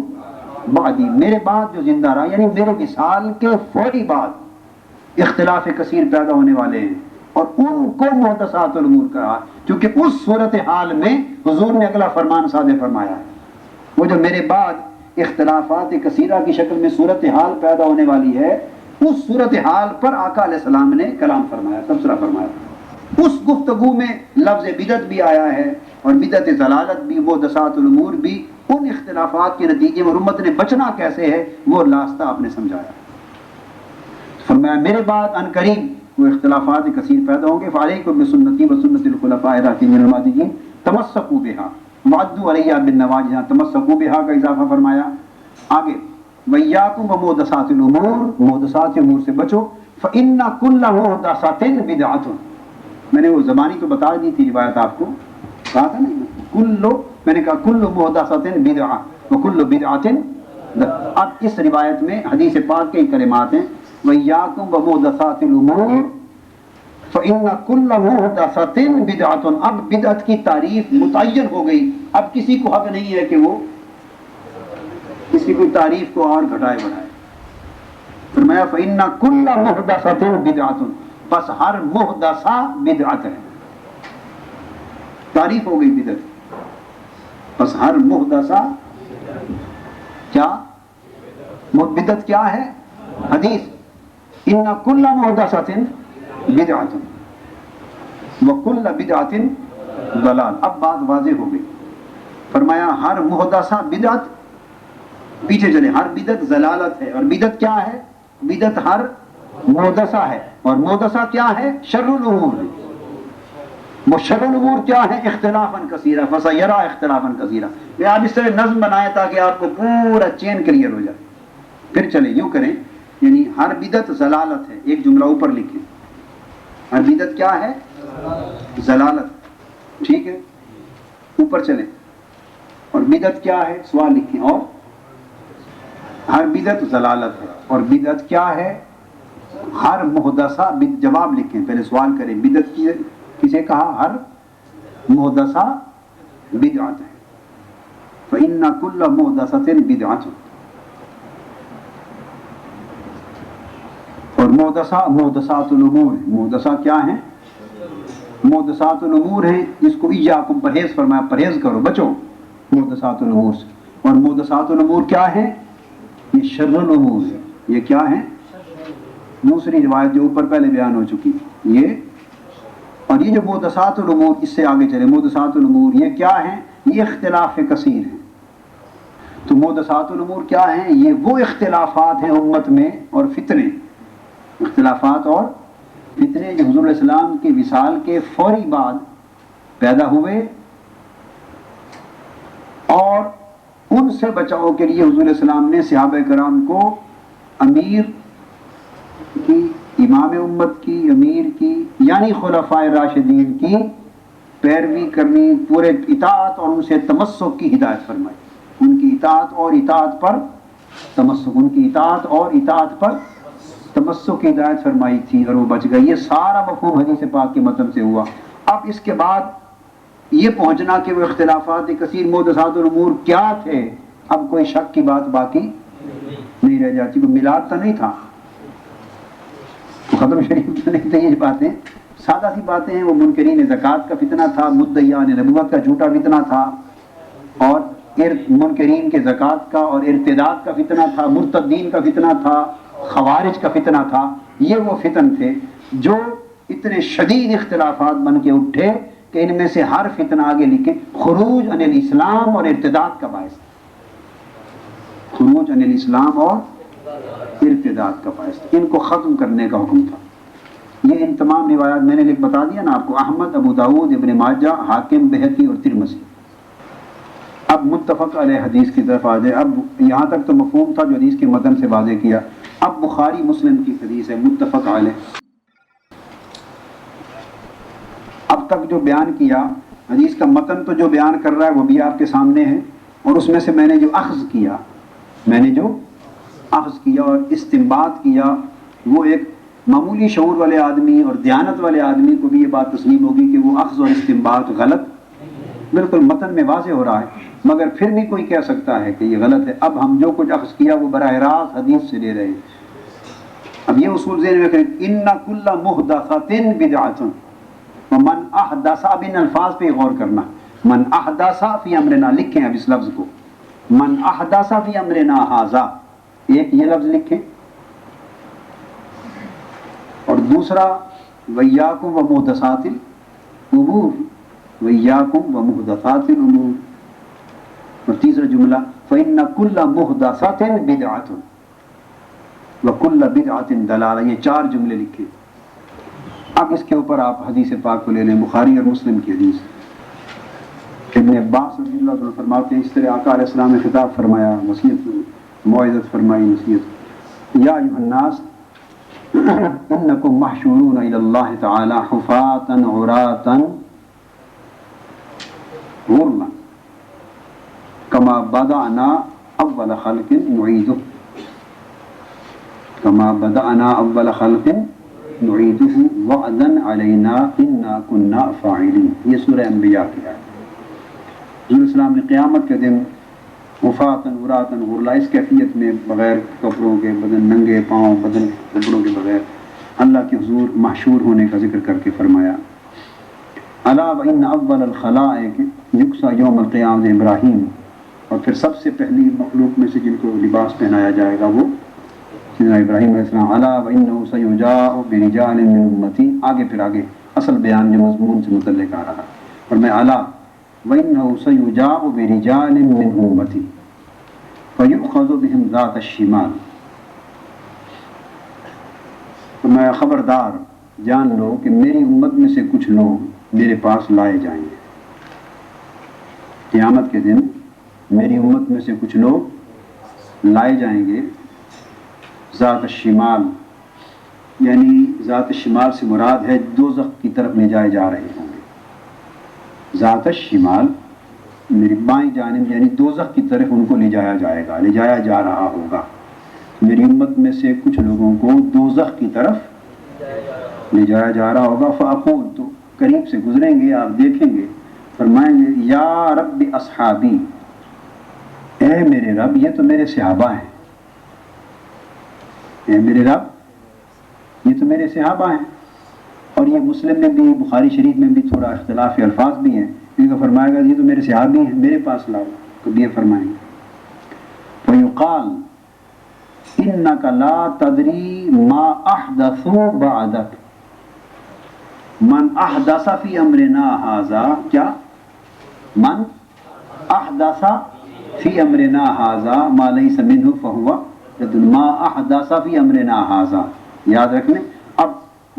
بَعْدِي، میرے بعد جو زندہ رہا، یعنی میرے وصال کے فوری بعد اختلاف کثیر پیدا ہونے والے ہیں، اور ان کو محدثات الامور کہا، کیونکہ اس صورتحال میں حضور نے اگلا فرمان صادر فرمایا ہے۔ وہ جو میرے بعد اختلافات کثیرہ کی شکل میں صورتحال پیدا ہونے والی ہے، اس صورتحال پر آقا علیہ السلام نے کلام فرمایا، تبصرہ فرمایا۔ اس گفتگو میں لفظ بدعت بھی آیا ہے اور بدعت ضلالت بھی، محدثات الامور بھی، ان اختلافات کے نتیجے میں امت نے بچنا کیسے ہے وہ راستہ آپ نے سمجھایا۔ فرمایا میرے بعد ان قریب وہ اختلافات کثیر پیدا ہوں گے، فعلیکم بسنتی وسنت الخلفاء الراشدین المہدیین تمسکوا بہا وعضوا علیہا بالنواجذ، یہاں تمسکوا بہا کا اضافہ فرمایا۔ آگے وإیاکم ومحدثات الامور، محدثات امور سے بچو، فإن کل محدثۃ بدعۃ، میں نے وہ زبانی تو بتا دی تھی روایت آپ کو، کہا تھا نا میں نے کہا کل محدثۃ بدعہ وکل بدعۃ، اب اس روایت میں حدیث پاک کے کلمات ہیں وإیاکم ومحدثات الامور فإن کل محدثۃ بدعۃ، اب بدعت کی تعریف متعین ہو گئی، اب کسی کو حق نہیں ہے کہ وہ کسی کو تعریف کو اور گھٹائے بڑھائے۔ فرمایا فإن کل محدثۃ بدعۃ، بس ہر محدثہ بدعت ہے، تعریف ہو گئی بدعت، بس ہر محدثہ کیا، بدعت کیا ہے، حدیث ان کل محدثۃ بدعۃ وکل بدعۃ ضلال، اب بات واضح ہو گئی۔ فرمایا ہر محدثہ بدعت، پیچھے چلے، ہر بدعت ضلالت ہے، اور بدعت کیا ہے، بدعت ہر محدثہ ہے، اور محدثہ کیا ہے، شر الامور ہے، وہ شر الامور کیا ہے، اختلافاً کثیرہ، فسیرا اختلافاً کثیرہ۔ یہ آپ اس طرح نظم بنائیں تاکہ آپ کو پورا چین کلیئر ہو جائے۔ پھر چلیں یوں کریں، یعنی ہر بدعت ضلالت ہے، ایک جملہ اوپر لکھیں، ہر بدعت کیا ہے، ضلالت، ٹھیک ہے، اوپر چلیں، اور بدعت کیا ہے، سوال لکھیں، اور ہر بدعت ضلالت ہے، اور بدعت کیا ہے، ہر محدثہ، جواب لکھیں، پہلے سوال کریں، بدعت کسے کہا، ہر محدثہ بدعت ہے، فإن کل محدثۃ بدعۃ، اور محدثہ محدثات الامور، محدثہ کیا ہیں، محدثات الامور ہیں، اس کو ایاکم پرہیز فرمایا، پرہیز کرو، بچو محدثات الامور سے، اور محدثات الامور کیا ہیں، یہ شر الامور ہے، یہ کیا ہیں، دوسری روایت جو اوپر پہلے بیان ہو چکی یہ، اور یہ جو محدثات الامور، اس سے آگے چلے، محدثات الامور یہ کیا ہیں، یہ اختلاف کثیر ہیں۔ تو محدثات الامور کیا ہیں؟ یہ وہ اختلافات ہیں امت میں اور فتنے، اختلافات اور فتنے جو حضور علیہ السلام کے وصال کے فوری بعد پیدا ہوئے، اور ان سے بچاؤ کے لیے حضور علیہ السلام نے صحابہ کرام کو امیر کی، امام امت کی، امیر کی یعنی خلفائے راشدین کی پیروی کرنی، پورے اطاعت اور ان سے تمسک کی ہدایت فرمائی۔ ان کی اطاعت اور اطاعت پر تمسک، ان کی اطاعت اور اطاعت پر تمسک کی ہدایت فرمائی تھی، اور وہ بچ گئی۔ یہ سارا مفہوم حدیث پاک کے متن سے ہوا۔ اب اس کے بعد یہ پہنچنا کہ وہ اختلافات کثیر محدثات الامور کیا تھے، اب کوئی شک کی بات باقی نہیں رہ جاتی۔ کوئی میلاد تو نہیں تھا، ختم شریف تو نہیں تھے، یہ باتیں سادہ سی باتیں ہیں۔ وہ منکرین زکوٰۃ کا فتنہ تھا، مدعیان نبوت کا جھوٹا فتنہ تھا، اور منکرین کے زکوٰۃ کا اور ارتداد کا فتنہ تھا، مرتدین کا فتنہ تھا، خوارج کا فتنہ تھا۔ یہ وہ فتن تھے جو اتنے شدید اختلافات بن کے اٹھے کہ ان میں سے ہر فتنہ آگے لکھے خروج عن الاسلام اور ارتداد کا باعث، خروج عن الاسلام اور ارتداد کا باعث، ان کو ختم کرنے کا حکم تھا۔ یہ ان تمام روایات میں نے بتا دیا نا آپ کو، احمد، ابو داؤد، ابن ماجہ، حاکم، بہقی اور ترمذی۔ اب متفق علیہ حدیث کی طرف آ جائے۔ اب یہاں تک تو مفہوم تھا جو حدیث کے متن سے واضح کیا۔ اب بخاری مسلم کی حدیث ہے متفق علیہ۔ اب تک جو بیان کیا حدیث کا متن تو جو بیان کر رہا ہے وہ بھی آپ کے سامنے ہے، اور اس میں سے میں نے جو اخذ کیا اور استنباط کیا، وہ ایک معمولی شعور والے آدمی اور دیانت والے آدمی کو بھی یہ بات تسلیم ہوگی کہ وہ اخذ اور استنباط غلط، بالکل متن میں واضح ہو رہا ہے، مگر پھر بھی کوئی کہہ سکتا ہے کہ یہ غلط ہے۔ اب ہم جو کچھ اخذ کیا وہ براہ راست حدیث سے لے رہے ہیں۔ اب یہ اصول ذہن میں رکھیں، ان کل محدثۃ بدعۃ ومن احدث، اب ان الفاظ پہ غور کرنا، من احدث فی امرنا، لکھیں اب اس لفظ کو، من احدث فی امرنا ھذا، ایک یہ لفظ لکھیں، اور دوسرا ویاکم ومحدثات الامور، ویاکم ومحدثات الامور، اور تیسرا جملہ فإن كل محدثۃ بدعۃ وكل بدعۃ ضلالہ، یہ چار جملے لکھیں۔ اب اس کے اوپر آپ حدیث پاک کو لے لیں، بخاری اور مسلم کی حدیث۔ ابن عباس رضی اللہ عنہ فرماتے ہیں اس طرح آقا علیہ السلام نے خطاب فرمایا، وصیت موعظت فرمائی، نصیحت، یا ایھا الناس انکم محشورون الی اللہ تعالی حفاۃ عراۃ غرلا کما بدأنا اول خلق نعیدہ، کما بدأنا اول خلق نعیدہ وعدا علینا انا کنا فاعلین۔ یہ سورہ انبیاء کی ہے۔ حضور السلام نے قیامت کے دن وفاتن وراتن غرلا، اس کیفیت میں بغیر کپڑوں کے، بدن ننگے پاؤں، بدن کپڑوں کے بغیر اللہ کے حضور محشور ہونے کا ذکر کر کے فرمایا، الا وان اول الخلائق یکسا یوم القیامۃ ابراہیم، اور پھر سب سے پہلی مخلوق میں سے جن کو لباس پہنایا جائے گا وہ سیدنا ابراہیم علیہ السلام۔ الا وانہ سیجاء برجال من امتی، آگے پھر آگے اصل بیان جو مضمون سے متعلق آ رہا، اور میں الا وانہ سیجاء برجال من امتی فیؤخذ بهم ذات الشمال، تو میں خبردار جان لو کہ میری امت میں سے کچھ لوگ میرے پاس لائے جائیں گے، قیامت کے دن میری امت میں سے کچھ لوگ لائے جائیں گے ذات الشمال، یعنی ذات الشمال سے مراد ہے دوزخ کی طرف لے جائے جا رہے ہوں گے۔ ذات الشمال میری بائیں جانب یعنی دوزخ کی طرف ان کو لے جایا جائے گا، لے جایا جا رہا ہوگا۔ میری امت میں سے کچھ لوگوں کو دوزخ کی طرف لے جایا جا رہا ہوگا۔ فاقول، تو قریب سے گزریں گے، آپ دیکھیں گے، فرمائیں گے یا رب اصحابی، اے میرے رب یہ تو میرے صحابہ ہیں، اے میرے رب یہ تو میرے صحابہ ہیں۔ اور یہ مسلم میں بھی، بخاری شریف میں بھی تھوڑا اختلاف الفاظ بھی ہیں، کیونکہ فرمائے گا یہ تو میرے صحابی ہیں، میرے پاس لاؤ، تو یہ فرمائیں گے وَيُقَالُ إِنَّكَ لَا تَدْرِي مَا أَحْدَثُوا بَعْدَكَ من احدث فی امرنا ھذا، کیا من احدث فی امرنا ھذا ما لیس منہ فہو رد، ما احدث فی امرنا ھذا، یاد رکھ لیں۔ اب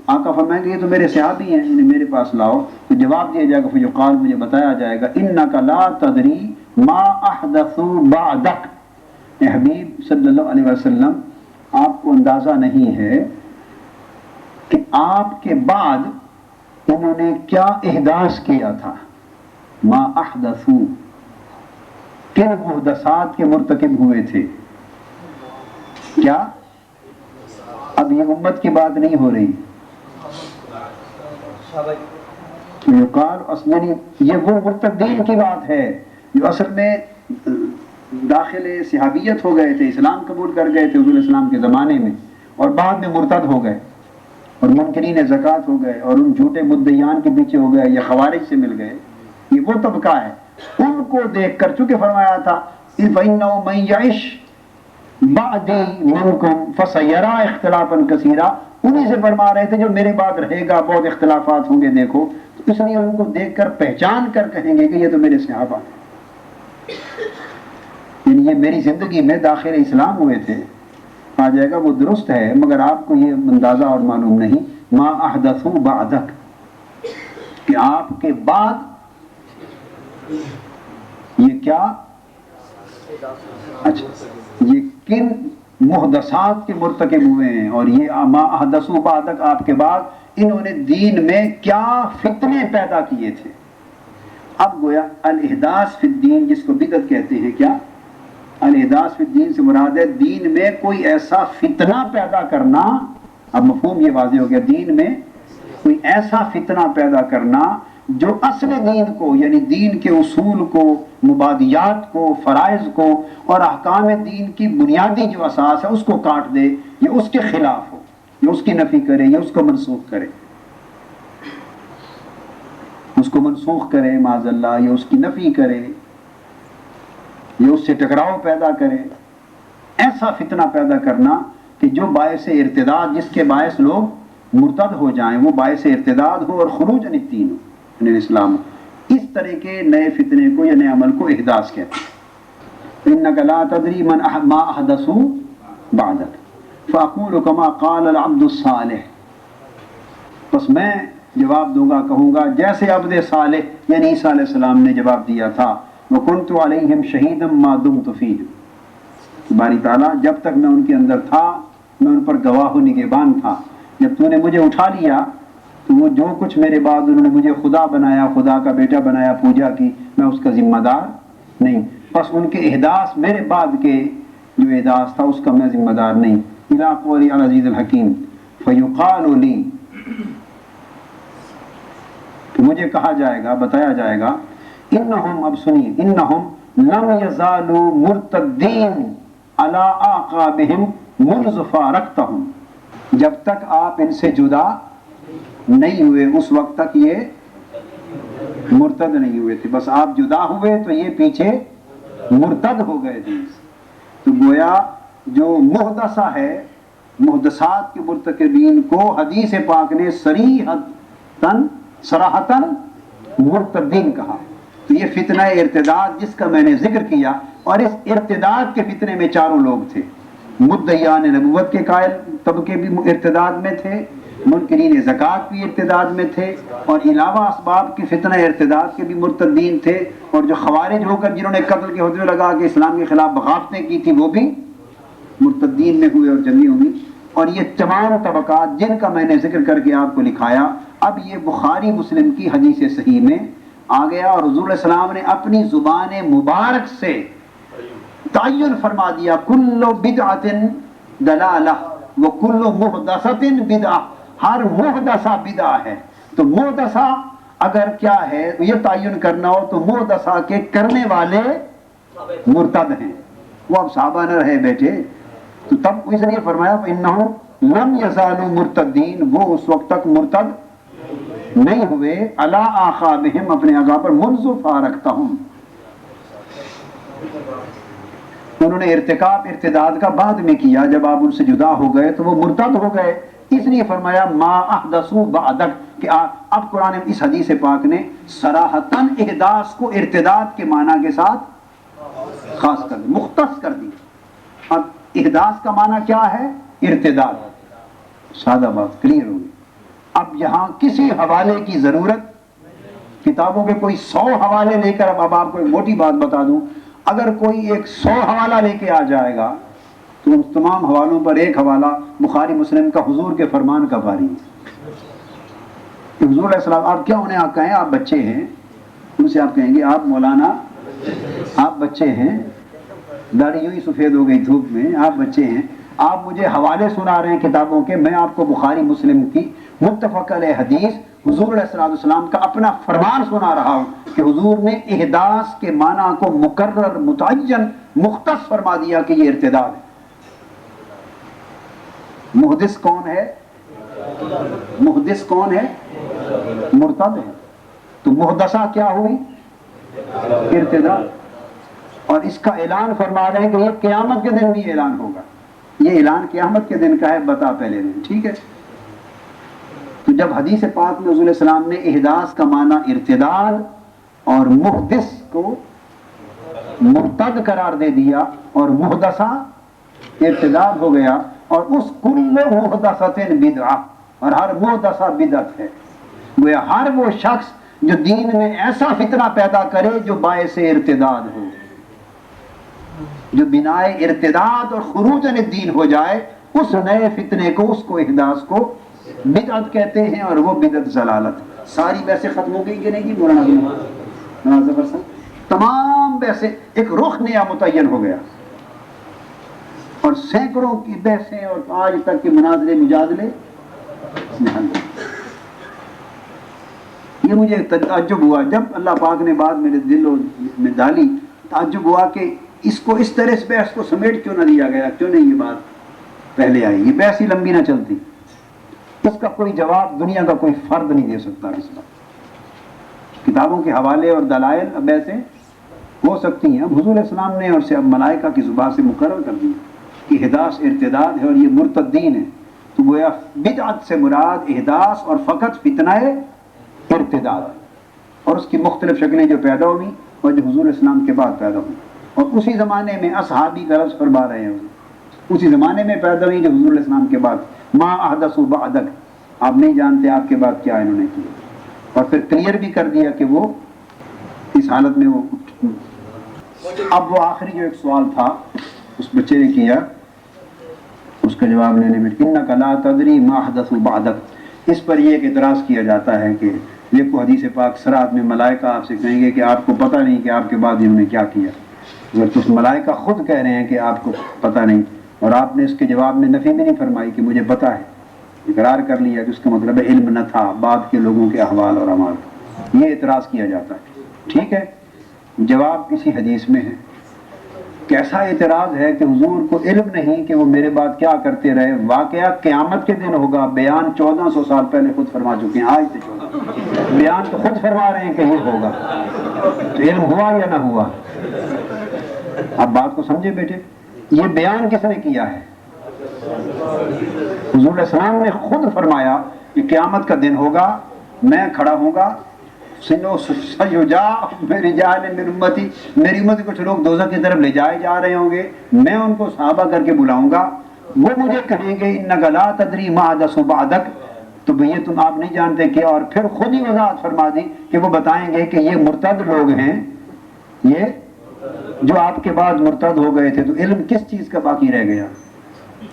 آقا فرمائیں گے یہ تو میرے صحابی ہیں، انہیں میرے پاس لاؤ، تو جواب دیا جائے گا، فیقال مجھے بتایا جائے گا انک لا تدری ما احدثوا بعدک، اے حبیب صلی اللہ علیہ وسلم آپ کو اندازہ نہیں ہے کہ آپ کے بعد انہوں نے کیا احداث کیا تھا۔ ما احدثوا، کن محدثات کے مرتکب ہوئے تھے؟ کیا اب یہ امت کی بات نہیں ہو رہی، یقال اصلاً یہ وہ مرتدین کی بات ہے جو اصل میں داخل صحابیت ہو گئے تھے، اسلام قبول کر گئے تھے حضور اسلام کے زمانے میں، اور بعد میں مرتد ہو گئے اور منکرین زکوٰۃ ہو گئے اور ان جھوٹے مدعیان کے پیچھے ہو گئے یا خوارج سے مل گئے۔ یہ وہ طبقہ ہے، ان کو دیکھ کر چونکہ فرمایا تھا فَإِنَّهُ مَن يَعِشْ بَعْدِي مِنْكُمْ فَسَيَرَىٰ اخْتِلَافًا كَثِيرًا، انہی سے فرما رہے تھے جو میرے بعد رہے گا بہت اختلافات ہوں گے دیکھو، تو اس لیے ان کو دیکھ کر پہچان کر کہیں گے کہ یہ تو میرے صحابہ ہیں، یعنی یہ میری زندگی میں داخل اسلام ہوئے تھے۔ آ جائے گا وہ درست ہے، مگر آپ کو یہ اندازہ اور معلوم نہیں ما احدثوا بعدک، کہ آپ کے بعد یہ کیا، اچھا یہ کن محدثات کے مرتکب ہوئے ہیں، اور یہ ما احدثوا بعدک آپ کے بعد انہوں نے دین میں کیا فتنے پیدا کیے تھے۔ اب گویا الاحداث فی الدین جس کو بدعت کہتے ہیں، کیا الاحداث فی الدین سے مراد ہے دین میں کوئی ایسا فتنہ پیدا کرنا۔ اب مفہوم یہ واضح ہو گیا، دین میں کوئی ایسا فتنہ پیدا کرنا جو اصل دین کو، یعنی دین کے اصول کو، مبادیات کو، فرائض کو اور احکام دین کی بنیادی جو اساس ہے اس کو کاٹ دے، یا اس کے خلاف ہو، یا اس کی نفی کرے، یا اس کو منسوخ کرے، اس کو منسوخ کرے معاذ اللہ، یا اس کی نفی کرے، یا اس سے ٹکراؤ پیدا کرے۔ ایسا فتنہ پیدا کرنا کہ جو باعث ارتداد، جس کے باعث لوگ مرتد ہو جائیں، وہ باعث ارتداد ہو اور خروج عن الدین ہو، عن الاسلام ہو۔ اس طرح کے نئے فتنے کو یا نئے عمل کو احداث کہتے ہیں۔ انک لا تدری ما احدثوا بعدک فاقول کما قال العبد الصالح، بس میں جواب دوں گا، کہوں گا جیسے عبد صالح یعنی عیسیٰ علیہ السلام نے جواب دیا تھا، وَكُنْتُ عَلَيْهِمْ شَهِيدًا مَا دُمْتُ فِيهِمْ، باری تعالیٰ جب تک میں ان کے اندر تھا میں ان پر گواہ و نگہبان تھا، جب تو نے مجھے اٹھا لیا تو وہ جو کچھ میرے بعد انہوں نے مجھے خدا بنایا، خدا کا بیٹا بنایا، پوجا کی، میں اس کا ذمہ دار نہیں، بس ان کے احداث میرے بعد کے جو احداث تھا اس کا میں ذمہ دار نہیں۔ اِلَىٰ قَوْلِ الْعَزِيزِ الْحَكِيمِ فَيُقَالُ لِي، تو مجھے کہا جائے گا، بتایا جائے گا، انہم، اب سنیے، انہم لم یزالوا مرتدین علی اعقابہم منذ فارقتہم، جب تک آپ ان سے جدا نہیں ہوئے اس وقت تک یہ مرتد نہیں ہوئے تھے، بس آپ جدا ہوئے تو یہ پیچھے مرتد ہو گئے تھے۔ تو گویا جو محدثہ ہے، محدثات کے مرتکبین کو حدیث پاک نے صراحتاً مرتدین کہا۔ تو یہ فتنہ ارتداد جس کا میں نے ذکر کیا، اور اس ارتداد کے فتنے میں چاروں لوگ تھے، مدعیان نبوت کے قائل طبقے بھی ارتداد میں تھے، منکرین زکوٰۃ بھی ارتداد میں تھے، اور علاوہ اسباب کی فتنہ ارتداد کے بھی مرتدین تھے، اور جو خوارج ہو کر جنہوں نے قتل کے حدود لگا کے اسلام کے خلاف بغاوتیں کی تھی وہ بھی مرتدین میں ہوئے اور جنگی ہوئی۔ اور یہ تمام طبقات جن کا میں نے ذکر کر کے آپ کو لکھایا، اب یہ بخاری مسلم کی حدیث صحیح میں آ گیا، اور حضور علیہ السلام نے اپنی زبان مبارک سے تعین فرما دیا، کل بدعۃ ضلالہ وکل محدثۃ بدعہ، ہر محدثہ بدعہ ہے۔ تو محدثہ اگر کیا ہے یہ تعین کرنا ہو تو محدثہ کے کرنے والے مرتد ہیں، وہ اب صحابہ نہ رہے بیٹھے، تو تب اس لیے فرمایا انہم لم یزالوا مرتدین، وہ اس وقت تک مرتد نہیں ہوئے، علی اعقابہم، اپنے آقا پر، منذ فارقتہم، انہوں نے ارتکاب ارتداد کا بعد میں کیا، جب آپ ان سے جدا ہو گئے تو وہ مرتد ہو گئے، اس لیے فرمایا ما احدثوا بعدک، کہ اب قرآن اس حدیث پاک نے صراحتاً احداث کو ارتداد کے معنی کے ساتھ خاص کر دی، مختص کر دی۔ اب احداث کا معنی کیا ہے؟ ارتداد، سادہ بات کلیئر ہوگی۔ اب یہاں کسی حوالے کی ضرورت، کتابوں کے کوئی 100 حوالے لے کر، اب آپ کو ایک موٹی بات بتا دوں، اگر کوئی ایک 100 حوالہ لے کے آ جائے گا تو ان تمام حوالوں پر ایک حوالہ بخاری مسلم کا حضور کے فرمان کا باری ہے کہ حضور علیہ السلام، آپ کیا انہیں آپ کہیں آپ بچے ہیں، ان سے آپ کہیں گے آپ مولانا آپ بچے ہیں، داڑھی یوں ہی سفید ہو گئی دھوپ میں، آپ بچے ہیں، آپ مجھے حوالے سنا رہے ہیں کتابوں کے، میں آپ کو بخاری مسلم کی متفق علیہ حدیث حضور علیہ السلام کا اپنا فرمان سنا رہا ہوں کہ حضور نے احداث کے معنی کو مقرر، متعین، مختص فرما دیا کہ یہ ارتداد ہے۔ محدث کون ہے؟ محدث کون ہے؟ مرتد ہے۔ تو محدثہ کیا ہوئی؟ ارتداد۔ اور اس کا اعلان فرما رہے ہیں کہ یہ قیامت کے دن بھی اعلان ہوگا، یہ اعلان قیامت کے دن کا ہے، بتا پہلے دن، ٹھیک ہے۔ تو جب حدیث پاک میں حضور علیہ السلام نے احداث کا معنی ارتداد اور محدث کو مرتد قرار دے دیا اور محدثہ ارتداد ہو گیا، اور اس کل محدثۃ بدعہ، اور ہر محدثہ بدعت ہے، گویا ہر وہ شخص جو دین میں ایسا فتنہ پیدا کرے جو باعث ارتداد ہو، جو بنا ارتداد اور خروج عن الدین ہو جائے، اس نئے فتنے کو، اس کو احداث کو بدعت کہتے ہیں، اور وہ بدعت ضلالت۔ ساری بحثیں ختم ہو گئی کہ نہیں جی مولانا ظفر صاحب؟ تمام بحثیں، ایک رخ نیا متعین ہو گیا، اور سینکڑوں کی بحثیں اور آج تک کے مناظرے مجادلے میں حل ہوئے۔ یہ مجھے تعجب ہوا جب اللہ پاک نے بات میرے دل میں ڈالی، تعجب ہوا کہ اس کو اس طرح اس بحث کو سمیٹ کیوں نہ دیا گیا، کیوں نہیں یہ بات پہلے آئی، یہ بحث ہی لمبی نہ چلتی۔ اس کا کوئی جواب دنیا کا کوئی فرد نہیں دے سکتا۔ اس بات کتابوں کے حوالے اور دلائل اب ایسے ہو سکتی ہیں، اب حضور علیہ السلام نے اور سے اب ملائکہ کی زبان سے مقرر کر دی کہ احداث ارتداد ہے اور یہ مرتدین ہے، تو گویا بدعت سے مراد احداث اور فقط فتنہ ارتداد، اور اس کی مختلف شکلیں جو پیدا ہوئی اور جو حضور علیہ السلام کے بعد پیدا ہوئی، اور اسی زمانے میں اصحابی کا لفظ فرما رہے ہیں، اسی زمانے میں پیدا ہوئی جو حضور علیہ السلام کے بعد، ما احدثوا بعدک، آپ نہیں جانتے آپ کے بعد کیا انہوں نے کیا، اور پھر کلیئر بھی کر دیا کہ وہ اس حالت میں وہ۔ اب وہ آخری جو ایک سوال تھا اس بچے نے کیا، اس کا جواب لینے میں انک لا تدری ما احدثوا بعدک، اس پر یہ ایک اعتراض کیا جاتا ہے کہ دیکھو حدیث پاک صراط میں ملائکہ آپ سے کہیں گے کہ آپ کو پتہ نہیں کہ آپ کے بعد انہوں نے کیا کیا، اگر تو ملائکہ خود کہہ رہے ہیں کہ آپ کو پتہ نہیں، اور آپ نے اس کے جواب میں نفی بھی نہیں فرمائی کہ مجھے پتہ ہے، اقرار کر لیا کہ اس کا مطلب ہے علم نہ تھا بعد کے لوگوں کے احوال اور اعمال کا، یہ اعتراض کیا جاتا ہے، ٹھیک ہے۔ جواب اسی حدیث میں ہے۔ کیسا اعتراض ہے کہ حضور کو علم نہیں کہ وہ میرے بعد کیا کرتے رہے، واقعہ قیامت کے دن ہوگا، بیان 1400 سال پہلے خود فرما چکے ہیں، آج سے 14 بیان تو خود فرما رہے ہیں کہ یہ ہوگا، تو علم ہوا یا نہ ہوا؟ اب بات کو سمجھے بیٹے، یہ بیان کس نے کیا ہے؟ حضور علیہ السلام نے خود فرمایا کہ قیامت کا دن ہوگا، میں کھڑا ہوں گا، میری امتی، میری امت کچھ لوگ دوزخ کی طرف لے جائے جا رہے ہوں گے، میں ان کو صحابہ کر کے بلاؤں گا، وہ مجھے کہیں گے انک لا تدری ما احدثوا بعدک، تو بھئی تم آپ نہیں جانتے کیا، اور پھر خود ہی وضاحت فرما دی کہ وہ بتائیں گے کہ یہ مرتد لوگ ہیں، یہ جو آپ کے بعد مرتد ہو گئے تھے، تو علم کس چیز کا باقی رہ گیا؟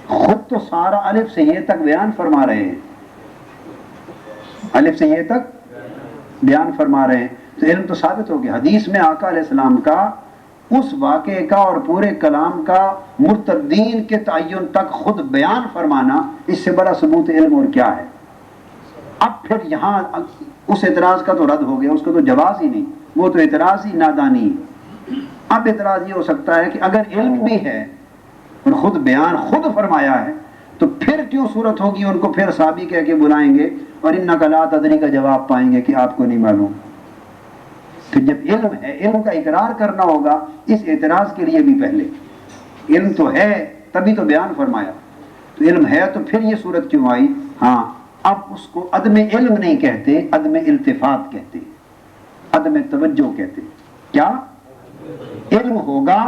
خود تو سارا الف سے یہ تک بیان فرما رہے ہیں، الف سے یہ تک بیان فرما رہے ہیں، تو علم تو ثابت ہو گیا۔ حدیث میں آقا علیہ السلام کا اس واقعے کا اور پورے کلام کا مرتدین کے تعین تک خود بیان فرمانا، اس سے بڑا ثبوت علم اور کیا ہے؟ اب پھر یہاں اس اعتراض کا تو رد ہو گیا، اس کا تو جواز ہی نہیں، وہ تو اعتراض ہی نادانی ہے۔ اب اعتراض یہ ہو سکتا ہے کہ اگر علم بھی ہے اور خود بیان خود فرمایا ہے، تو پھر کیوں صورت ہوگی ان کو پھر صحابی کہہ کے بلائیں گے اور انک لا تدری کا جواب پائیں گے کہ آپ کو نہیں معلوم؟ پھر جب علم ہے، علم کا اقرار کرنا ہوگا اس اعتراض کے لیے بھی پہلے، علم تو ہے تبھی تو بیان فرمایا، تو علم ہے تو پھر یہ صورت کیوں آئی؟ ہاں اب اس کو عدم علم نہیں کہتے، عدم التفات کہتے، عدم توجہ کہتے. کیا علم ہوگا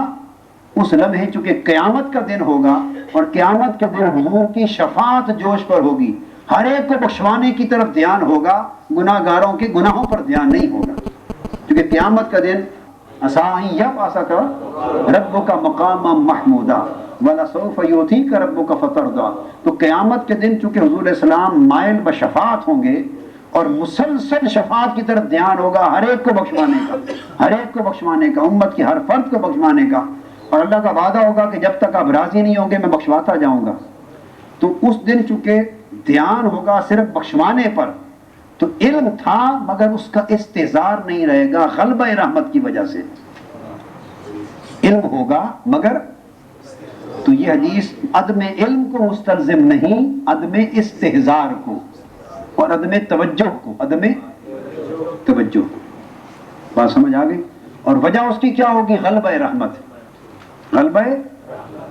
اس لمحے، چونکہ قیامت کا دن ہوگا، اور قیامت کے دن حضور کی شفاعت جوش پر ہوگی، ہر ایک کو بخشوانے کی طرف دھیان ہوگا، گناہ گاروں کے گناہوں پر دھیان نہیں ہوگا. کیونکہ قیامت کا دن اسائی یبعثک ربک مقاما محمودا ولسوف یؤتیک ربک فترضی. تو قیامت کے دن چونکہ حضور علیہ السلام مائل بشفاعت ہوں گے اور مسلسل شفاعت کی طرف دھیان ہوگا، ہر ایک کو بخشوانے کا، ہر ایک کو بخشوانے کا، امت کی ہر فرد کو بخشوانے کا. اور اللہ کا وعدہ ہوگا کہ جب تک آپ راضی نہیں ہوں گے میں بخشواتا جاؤں گا. تو اس دن چونکہ دھیان ہوگا صرف بخشوانے پر، تو علم تھا مگر اس کا استحضار نہیں رہے گا غلبہ رحمت کی وجہ سے. علم ہوگا مگر، تو یہ حدیث عدم علم کو مستلزم نہیں، عدم استحضار کو اور عدم توجہ کو، عدم توجہ کو. بات سمجھ آ گئی؟ اور وجہ اس کی کیا ہوگی؟ غلبہ رحمت، غلبہ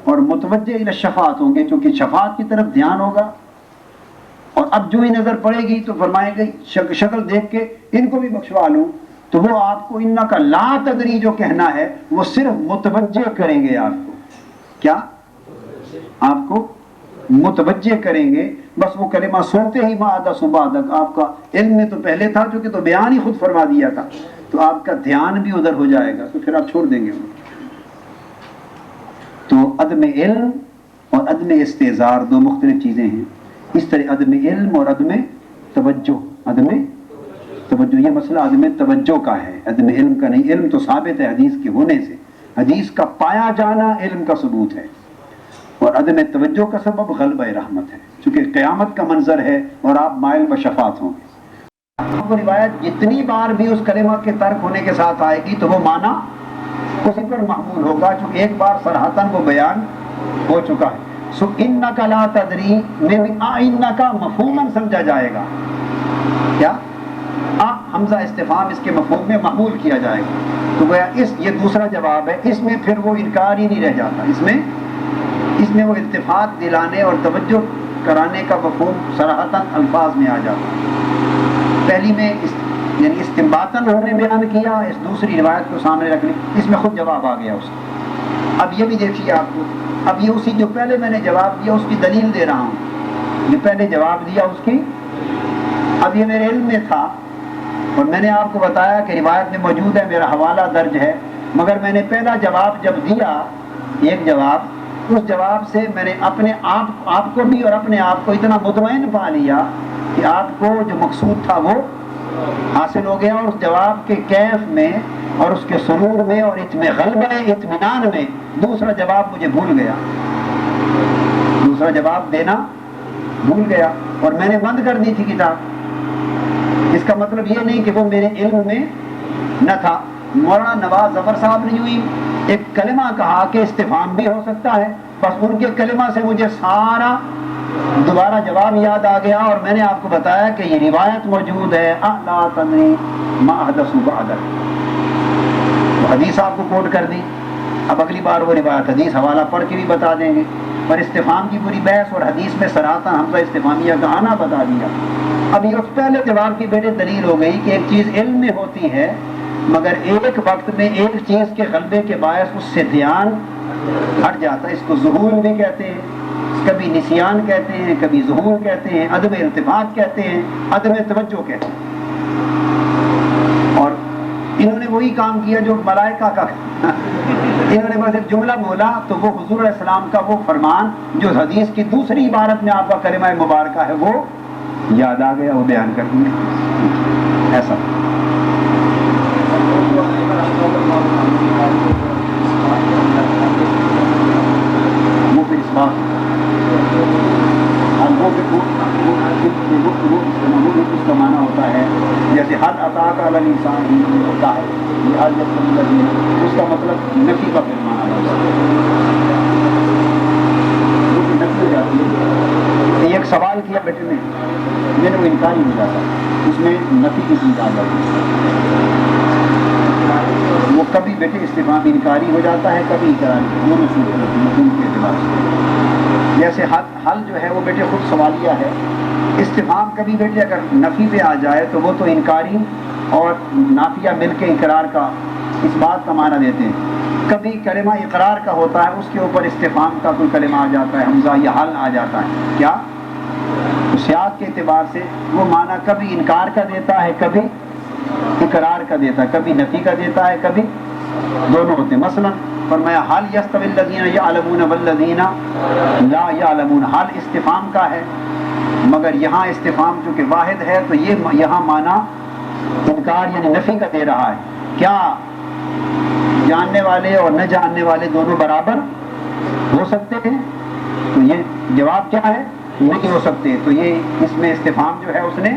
اور متوجہ الی شفاعت ہوں گے، چونکہ شفاعت کی طرف دھیان ہوگا. اور اب جو ہی نظر پڑے گی تو فرمائے گی شکل دیکھ کے ان کو بھی بخشوا لوں، تو وہ آپ کو انکا لا تدری جو کہنا ہے وہ صرف متوجہ کریں گے آپ کو. کیا؟ آپ کو متوجہ کریں گے. بس وہ کلمہ سنتے ہی ما عدا سبادک، آپ کا علم میں تو پہلے تھا چونکہ تو بیان ہی خود فرما دیا تھا، تو آپ کا دھیان بھی ادھر ہو جائے گا، تو پھر آپ چھوڑ دیں گے. تو عدم علم اور عدم استحضار دو مختلف چیزیں ہیں. اس طرح عدم علم اور عدم توجہ، عدم توجہ یہ مسئلہ عدم توجہ کا ہے، عدم علم کا نہیں. علم تو ثابت ہے حدیث کے ہونے سے، حدیث کا پایا جانا علم کا ثبوت ہے، اور عدم توجہ کا سبب غلبہ رحمت ہے، چونکہ قیامت کا منظر ہے اور آپ مائل بشفاعت ہوں گے. وہ روایت جتنی بار بھی اس کلمہ کے ترک ہونے کے ساتھ آئے گی تو وہ معنی اسی پر محمول ہوگا، چونکہ ایک بار صراحتاً وہ بیان ہو چکا ہے. سو انکا لا تدری میں بھی انکا مفہوماً سمجھا جائے گا. کیا؟ حمزہ استفہام اس کے مفہوم میں محمول کیا جائے گا. تو گویا یہ دوسرا جواب ہے، اس میں پھر وہ انکار ہی نہیں رہ جاتا، اس میں وہ التفات دلانے اور توجہ کرانے کا مفہوم صراحتاً الفاظ میں آ جاتا ہے. پہلی میں یعنی استنباطاً ہم نے بیان کیا، اس دوسری روایت کو سامنے رکھ لی، اس میں خود جواب آ گیا اس کا. اب یہ بھی دیکھیے آپ کو، اب یہ اسی جو پہلے میں نے جواب دیا اس کی دلیل دے رہا ہوں. جو پہلے جواب دیا اس کی، اب یہ میرے علم میں تھا اور میں نے آپ کو بتایا کہ روایت میں موجود ہے، میرا حوالہ درج ہے، مگر میں نے پہلا جواب جب دیا، ایک جواب، اس جواب سے میں نے اپنے آپ کو بھی اور اپنے آپ کو اتنا مطمئن پا لیا کہ آپ کو جو مقصود تھا وہ حاصل ہو گیا. اور اس جواب کے کیف میں اور اس کے سرور میں اور غلبہ اطمینان میں دوسرا جواب مجھے بھول گیا، دوسرا جواب دینا بھول گیا، اور میں نے بند کر دی تھی کتاب. اس کا مطلب یہ نہیں کہ وہ میرے علم میں نہ تھا. مولانا نواز ظفر صاحب نے یوں ہی ایک کلمہ کہا کہ استفہام بھی ہو سکتا ہے، بس ان کے کلمہ سے مجھے سارا دوبارہ جواب یاد آ گیا، اور میں نے آپ کو بتایا کہ یہ روایت موجود ہے لا تدری ما احدثوا بعدک. تو حدیث آپ کو کوٹ کر دی. اب اگلی بار وہ روایت حدیث حوالہ پڑھ کے بھی بتا دیں گے، اور استفہام کی پوری بحث اور حدیث میں صراحتاً حمزہ استفہامیہ کا آنا بتا دیا. اب یہ اس پہلے جواب کی بیٹے دلیل ہو گئی کہ ایک چیز علم میں ہوتی ہے مگر ایک وقت میں ایک چیز کے غلبے کے باعث اس سے دھیان ہٹ جاتا ہے. اس کو ظہور بھی کہتے ہیں، کبھی نسیان کہتے ہیں، کبھی ظہور کہتے ہیں، عدم التفات کہتے ہیں، عدم توجہ کہتے ہیں. اور انہوں نے وہی کام کیا جو ملائکہ کا انہوں نے بس ایک جملہ بولا تو وہ حضور علیہ السلام کا وہ فرمان جو حدیث کی دوسری عبارت میں آپ کا کلمہ مبارکہ ہے وہ یاد آ گیا، وہ بیان کر دیا. ایسا وہ پھر اس بات اس کا معنی ہوتا ہے جیسے حد عطا کا الانسان ہوتا ہے، اس کا مطلب نفی کا پھر معنی ہوتا ہے، وہ بھی نفی ہو جاتی ہے. ایک سوال کیا بیٹے نے، میں نے وہ انکار ہی ہو جاتا، اس میں نفی کی چیز آ جاتی ہے. وہ کبھی بیٹے استفہام انکاری ہو جاتا ہے، کبھی اقراری، دونوں صورت مفہوم کے اعتبار سے. جیسے حل جو ہے وہ بیٹے خود سوالیہ ہے، استفہام کبھی بیٹے اگر نفی پہ آ جائے تو وہ تو انکاری اور نافیہ مل کے اقرار کا اس بات کا معنی دیتے ہیں. کبھی کلمہ اقرار کا ہوتا ہے، اس کے اوپر استفہام کا کوئی کلمہ آ جاتا ہے، حمزہ یا حل آ جاتا ہے. کیا سیاق کے اعتبار سے وہ معنی کبھی انکار کا دیتا ہے، کبھی اقرار کا دیتا ہے، کبھی نفی کا دیتا ہے، کبھی دونوں ہوتے ہیں. مثلا فرمایا حل یستوی الذین یعلمون والذین لا یعلمون. حل استفہام کا ہے مگر یہاں استفہام چونکہ واحد ہے تو یہ یہاں معنی انکار یعنی نفی کا دے رہا ہے. کیا جاننے والے اور نہ جاننے والے دونوں برابر ہو سکتے ہیں؟ تو یہ جواب کیا ہے؟ نہیں ہو سکتے. تو یہ اس میں استفہام جو ہے اس نے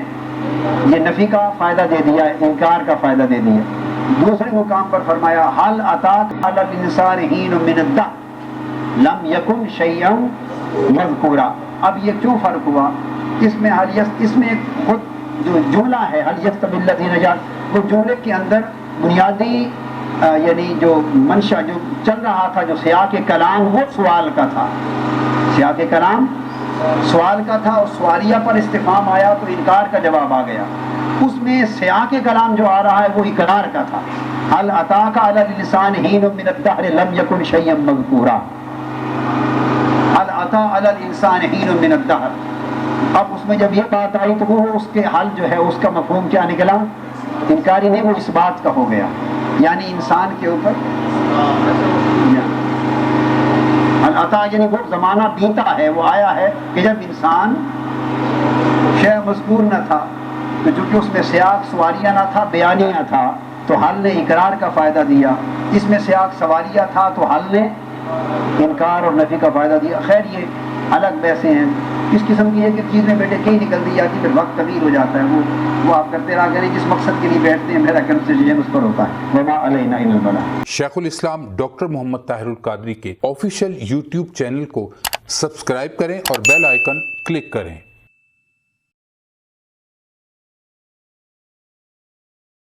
یہ نفی کا فائدہ دے دیا، انکار کا فائدہ دے دیا. دوسرے مقام پر فرمایا حل اتاک علی الانسان حین من الدہر لم یکن شیئا مذکورا. اب یہ کیوں فرق ہوا؟ اس میں اس میں خود جو جملہ ہے حل یستوی الذین یعلمون، وہ جملے کے اندر بنیادی یعنی جو منشا جو چل رہا تھا، جو سیاق کلام وہ سوال کا تھا. سیاق کلام سوال کا تھا اور سوالیہ پر استفہام آیا تو انکار کا جواب آ گیا. اس میں سیاق کلام جو آ رہا ہے وہ اقرار کا تھا. هل اتاک علی الانسان حین من الدہر لم یکن شیئا مذکورا. هل اتی علی الانسان حین من الدہر. اب اس میں جب یہ بات آئی تو وہ اس کے حل جو ہے اس کا مفہوم کیا نکلا؟ انکاری نہیں، وہ اس بات کا ہو گیا، یعنی انسان کے اوپر العطا یعنی وہ زمانہ بیتا ہے، وہ آیا ہے کہ جب انسان شے مذکور نہ تھا تو چونکہ اس میں سیاق سوالیہ نہ تھا بیانیہ تھا تو حل نے اقرار کا فائدہ دیا. اس میں سیاق سوالیہ تھا تو حل نے انکار اور نفی کا فائدہ دیا. خیر یہ الگ بحثیں ہیں. اس قسم کی ہے کہ چیزیں بیٹے کہیں نکلتی جاتی پھر وقت طویل ہو جاتا ہے. وہ آپ کرتے رہا کریں جس مقصد کے لیے بیٹھتے ہیں میرا کنسنٹریشن اس پر ہوتا ہے. وما علینا الا البلاغ. شیخ الاسلام ڈاکٹر محمد طاہر القادری کے آفیشیل یوٹیوب چینل کو سبسکرائب کریں اور بیل آئیکن کلک کریں.